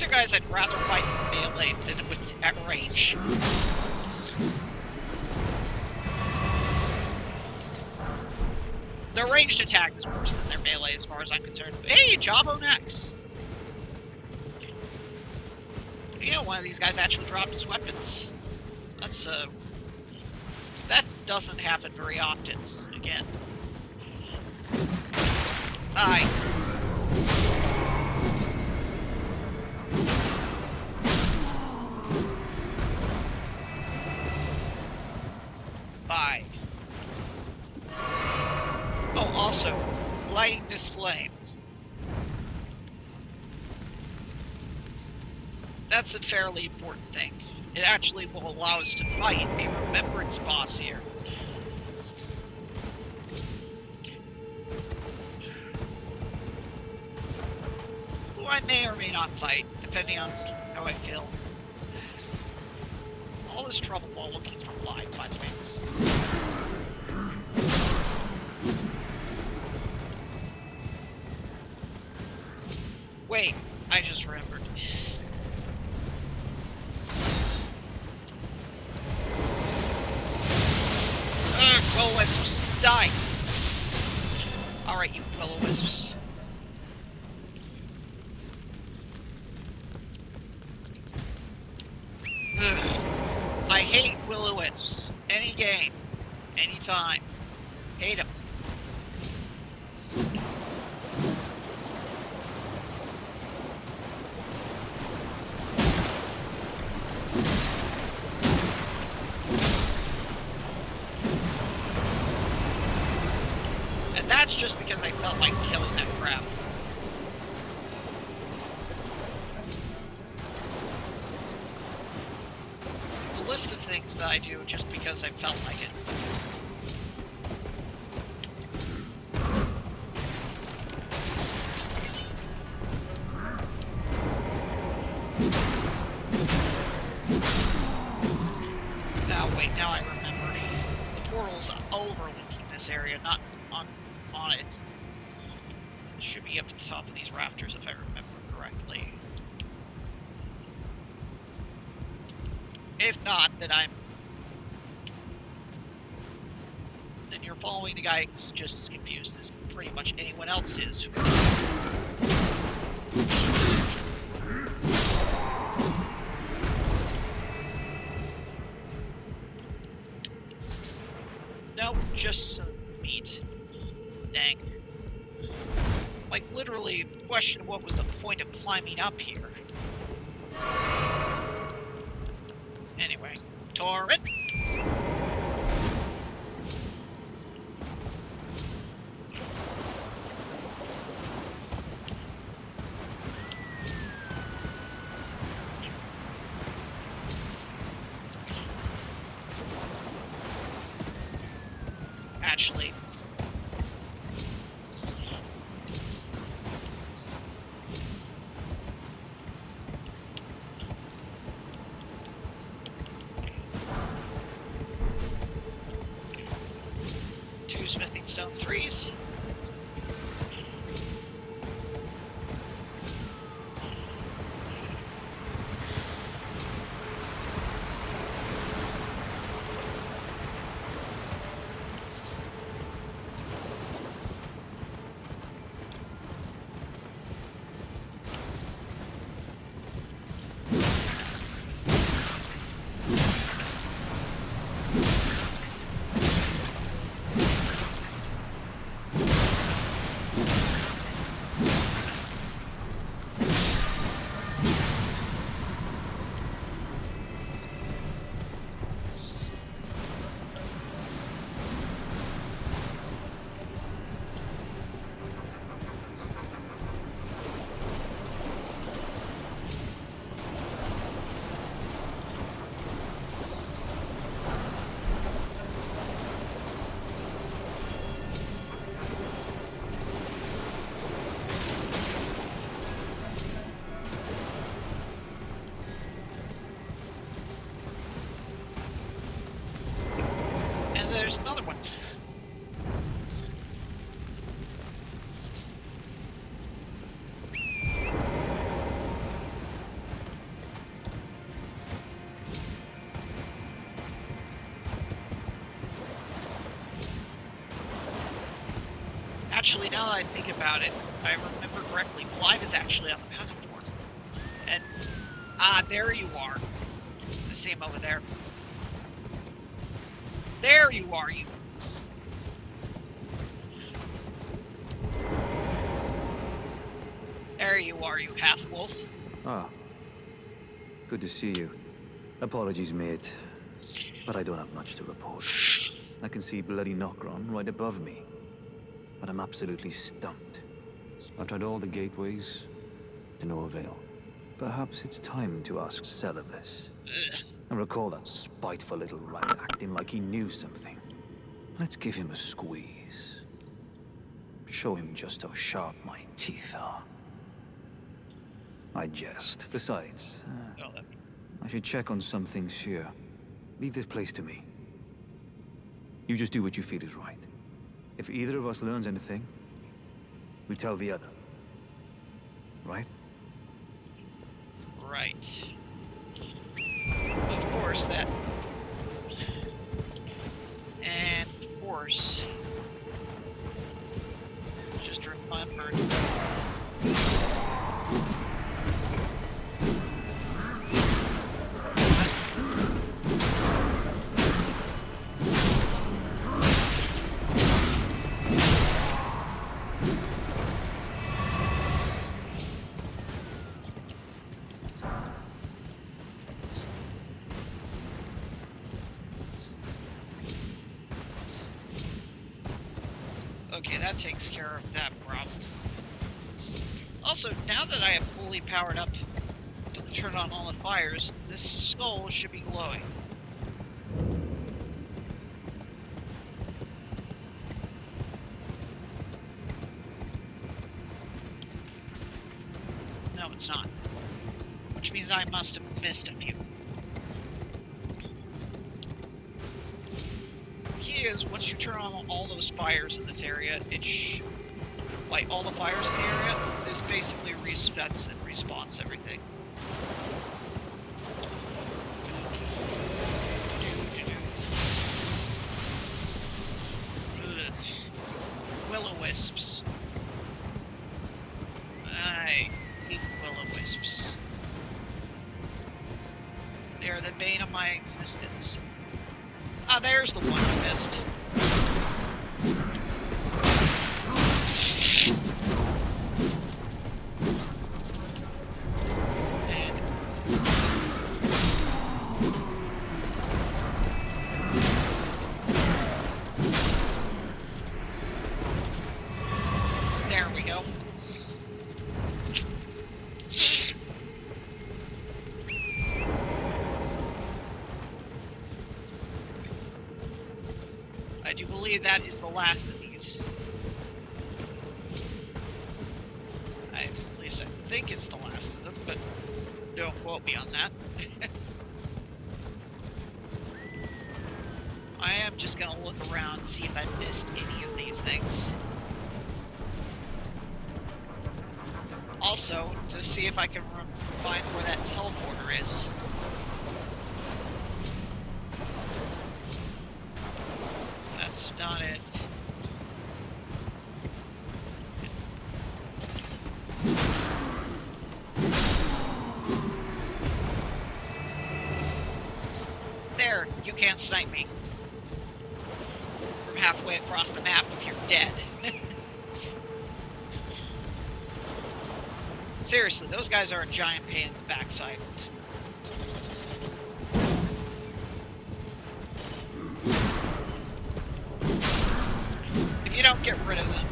These are guys I'd rather fight in melee than with at range. Their ranged attack is worse than their melee as far as I'm concerned. Hey, Jabo next! You know, one of these guys actually dropped his weapons. That's, that doesn't happen very often, again. Aye. Bye. Oh, also, lighting this flame. That's a fairly important thing. It actually will allow us to fight a remembrance boss here. Who I may or may not fight, depending on how I feel. All this trouble while looking for live, by the way. Wait, I just remembered. Will-o-wisps, die! Alright, you will-o-wisps. I hate will-o-wisps. Any game. Anytime. Hate them. And that's just because I felt like killing that crap. The list of things that I do just because I felt like it. Now wait, now I remember. The portal's overlooking this area, not on it. It should be up to the top of these rafters if I remember correctly. If not, then you're following the guy who's just as confused as pretty much anyone else is. Nope, just some meat. Dang. Like, literally, question what was the point of climbing up here? Anyway, turret! Actually, two smithing stone 3s. Actually, now that I think about it, I remember correctly, Clive is actually on the bounty board. And, there you are. I see him over there. There you are, you. There you are, you half-wolf. Ah. Good to see you. Apologies, mate. But I don't have much to report. I can see bloody Nokron right above me. But I'm absolutely stumped. I've tried all the gateways, to no avail. Perhaps it's time to ask Celibus. I recall that spiteful little rat acting like he knew something. Let's give him a squeeze. Show him just how sharp my teeth are. I jest. Besides, I should check on some things here. Leave this place to me. You just do what you feel is right. If either of us learns anything, we tell the other. Right? Right. Of course, that. And of course, just remembered. Okay, that takes care of that problem. Also, now that I have fully powered up to turn on all the fires, this skull should be glowing. No, it's not. Which means I must have missed a few. Is once you turn on all those fires in this area, like all the fires in the area, this basically resets and respawns everything. Will-o-wisps. I hate will-o-wisps. They are the bane of my existence. Ah, there's the one I missed. And there we go. I do believe that is the last of these. At least I think it's the last of them, but don't quote me on that. I am just gonna look around and see if I missed any of these things. Also, to see if I can find where that teleporter is. That's not it. There, you can't snipe me. From halfway across the map if you're dead. Seriously, those guys are a giant pain in the backside. If you don't get rid of them.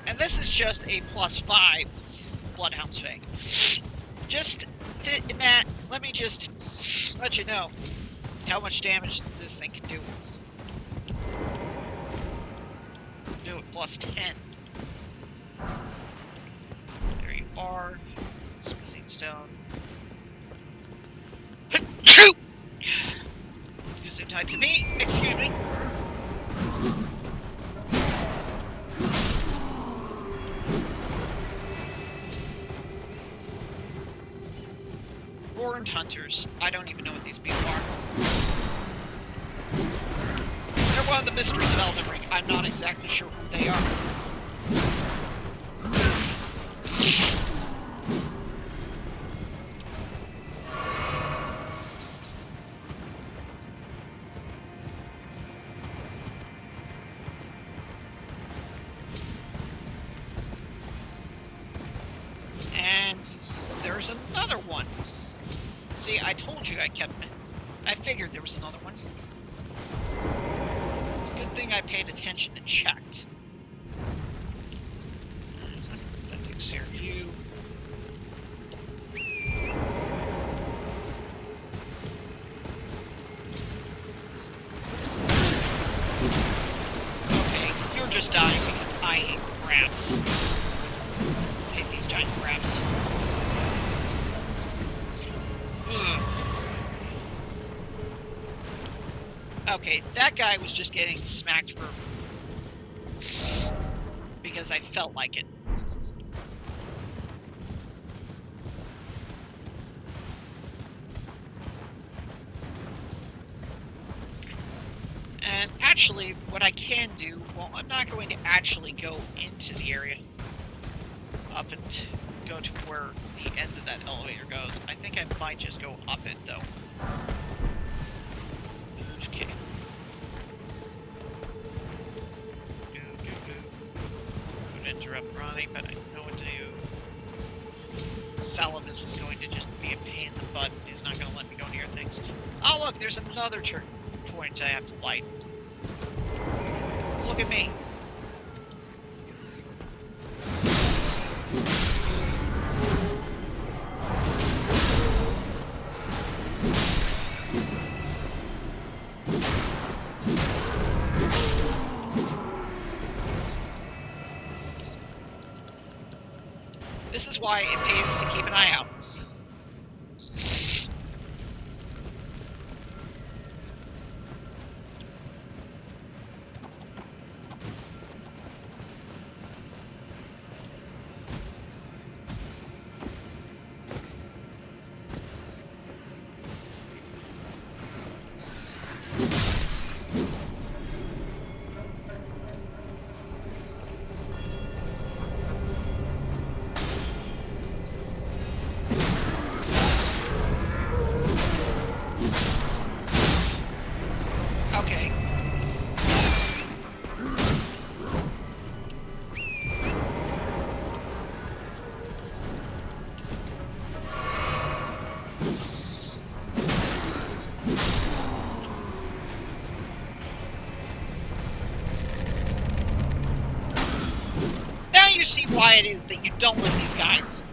And this is just a +5 Bloodhound's Fang. Just, Matt, let me just let you know how much damage this thing can do. Do it +10. There you are. Smithing stone. You seem tied to me. Excuse me. even know what these people are. They're one of the mysteries of Elden Ring. I'm not exactly sure who they are. And there's another one. See, I told you I kept it. I figured there was another one. It's a good thing I paid attention and checked. That takes care of you. Okay, you're just dying because I hate crabs. I hate these giant crabs. Ugh. Okay, that guy was just getting smacked for... because I felt like it. And actually, what I can do, well, I'm not going to actually go into the area up and go to where the end of that elevator goes. I think I might just go up it, though. Okay. Would interrupt Ronnie, but I know what to do. Salivus is going to just be a pain in the butt. He's not going to let me go near things. Oh, look, there's another point I have to light. Look at me. This is why it pays to keep an eye out. Okay. Now you see why it is that you don't let these guys.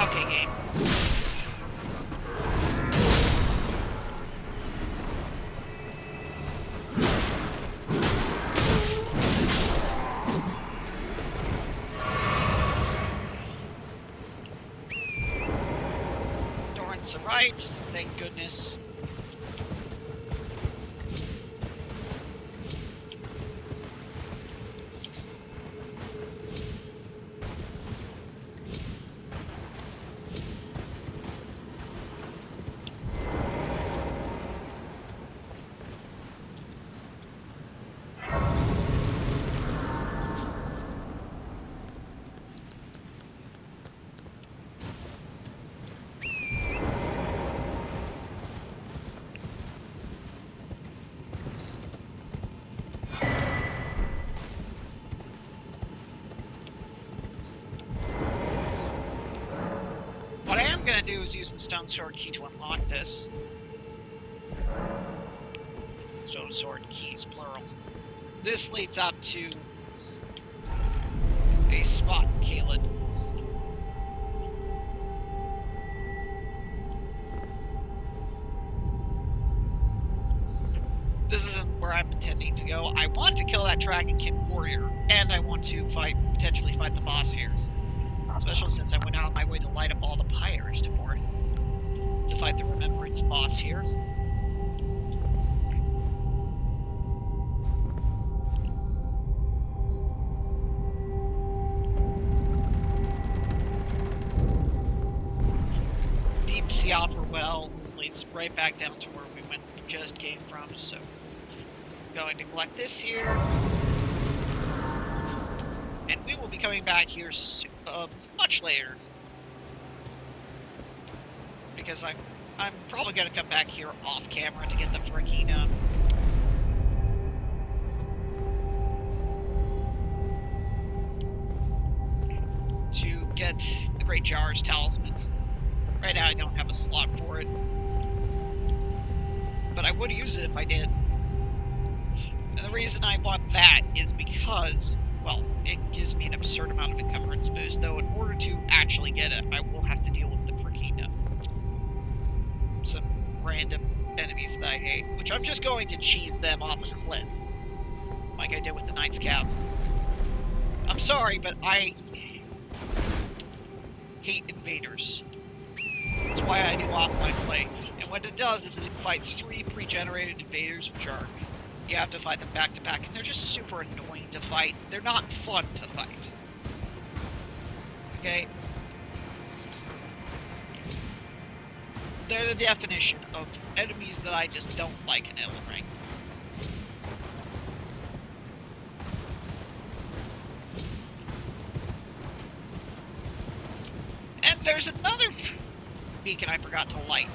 Okay, game. Doran's right, thank goodness. What I am going to do is use the stone sword key to unlock this. Stone sword keys, plural. This leads up to a spot, Caled. This isn't where I'm intending to go. I want to kill that Dragonkin warrior, and I want to potentially fight the boss here. Especially since I went out of my way to light up all the pyres to fight the Remembrance boss here. Siofra well leads right back down to where we just came from, so I'm going to collect this here. And we will be coming back here much later. Because I'm probably going to come back here off camera to get the Frakina. To get the Great Jar's Talisman. Right now I don't have a slot for it. But I would use it if I did. And the reason I want that is because, well, it gives me an absurd amount of encumbrance boost, though in order to actually get it, I will have to deal with the Frakina. Some random enemies that I hate, which I'm just going to cheese them off a cliff. Like I did with the Knight's Cap. I'm sorry, but I hate invaders. That's why I do offline play. And what it does is it fights 3 pre-generated invaders, which are, you have to fight them back to back, and they're just super annoying to fight. They're not fun to fight. Okay? They're the definition of enemies that I just don't like in Elden Ring. And there's another beacon I forgot to light.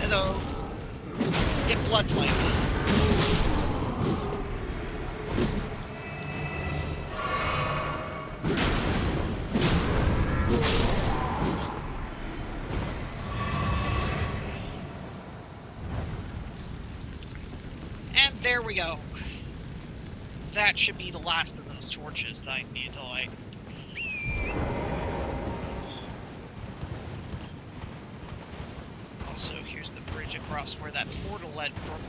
Hello. Get blood flame. There we go. That should be the last of those torches that I need to light. Also, here's the bridge across where that portal led from.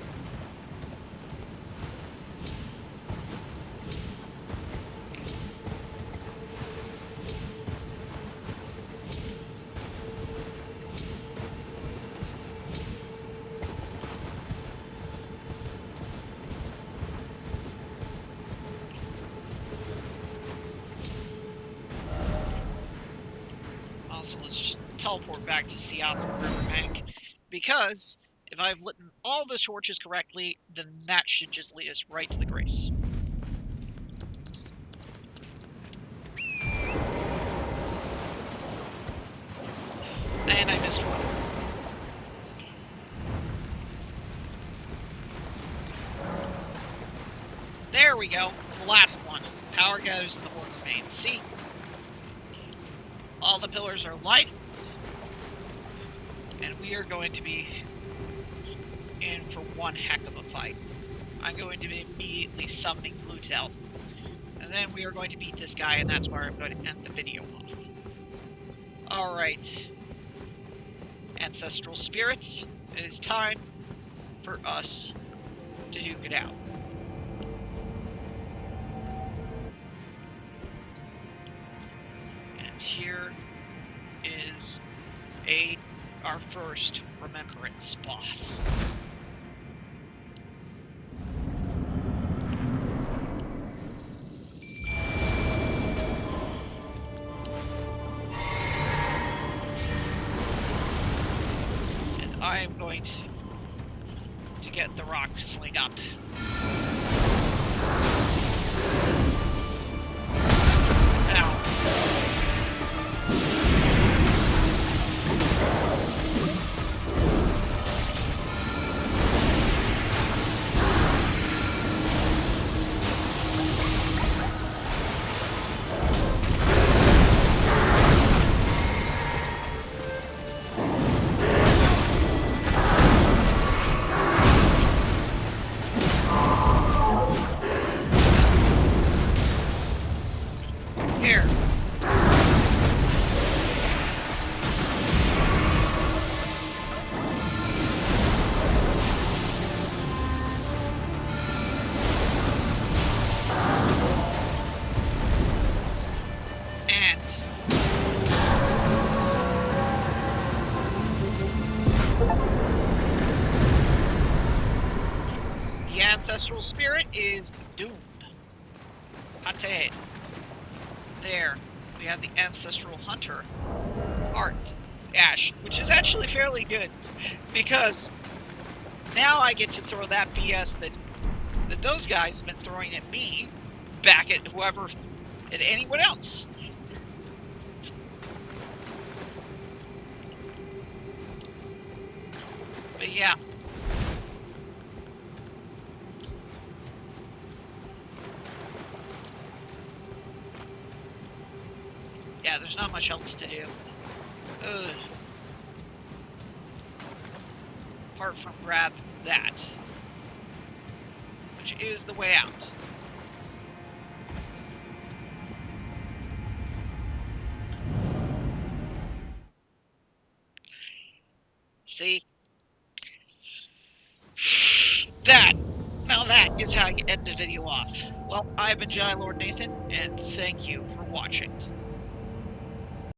So let's just teleport back to Siofra River bank, because if I've lit all the torches correctly, then that should just lead us right to the Grace. And I missed one. There we go, the last one. Power goes to the Horde remains. See? All the pillars are light, and we are going to be in for one heck of a fight. I'm going to be immediately summoning Lhutal, and then we are going to beat this guy, and that's where I'm going to end the video off. Alright. Ancestral Spirit, it is time for us to duke it out. Here is our first remembrance boss. And I am going to get the rock sling up. Ancestral Spirit is doomed. Hate. There, we have the Ancestral Hunter art, Ash, which is actually fairly good, because now I get to throw that BS that those guys have been throwing at me back at whoever, at anyone else. But yeah. Yeah, there's not much else to do. Ugh. Apart from grab that, which is the way out. See? Now that is how you end the video off. Well, I've been Jedi Lord Nathan, and thank you for watching.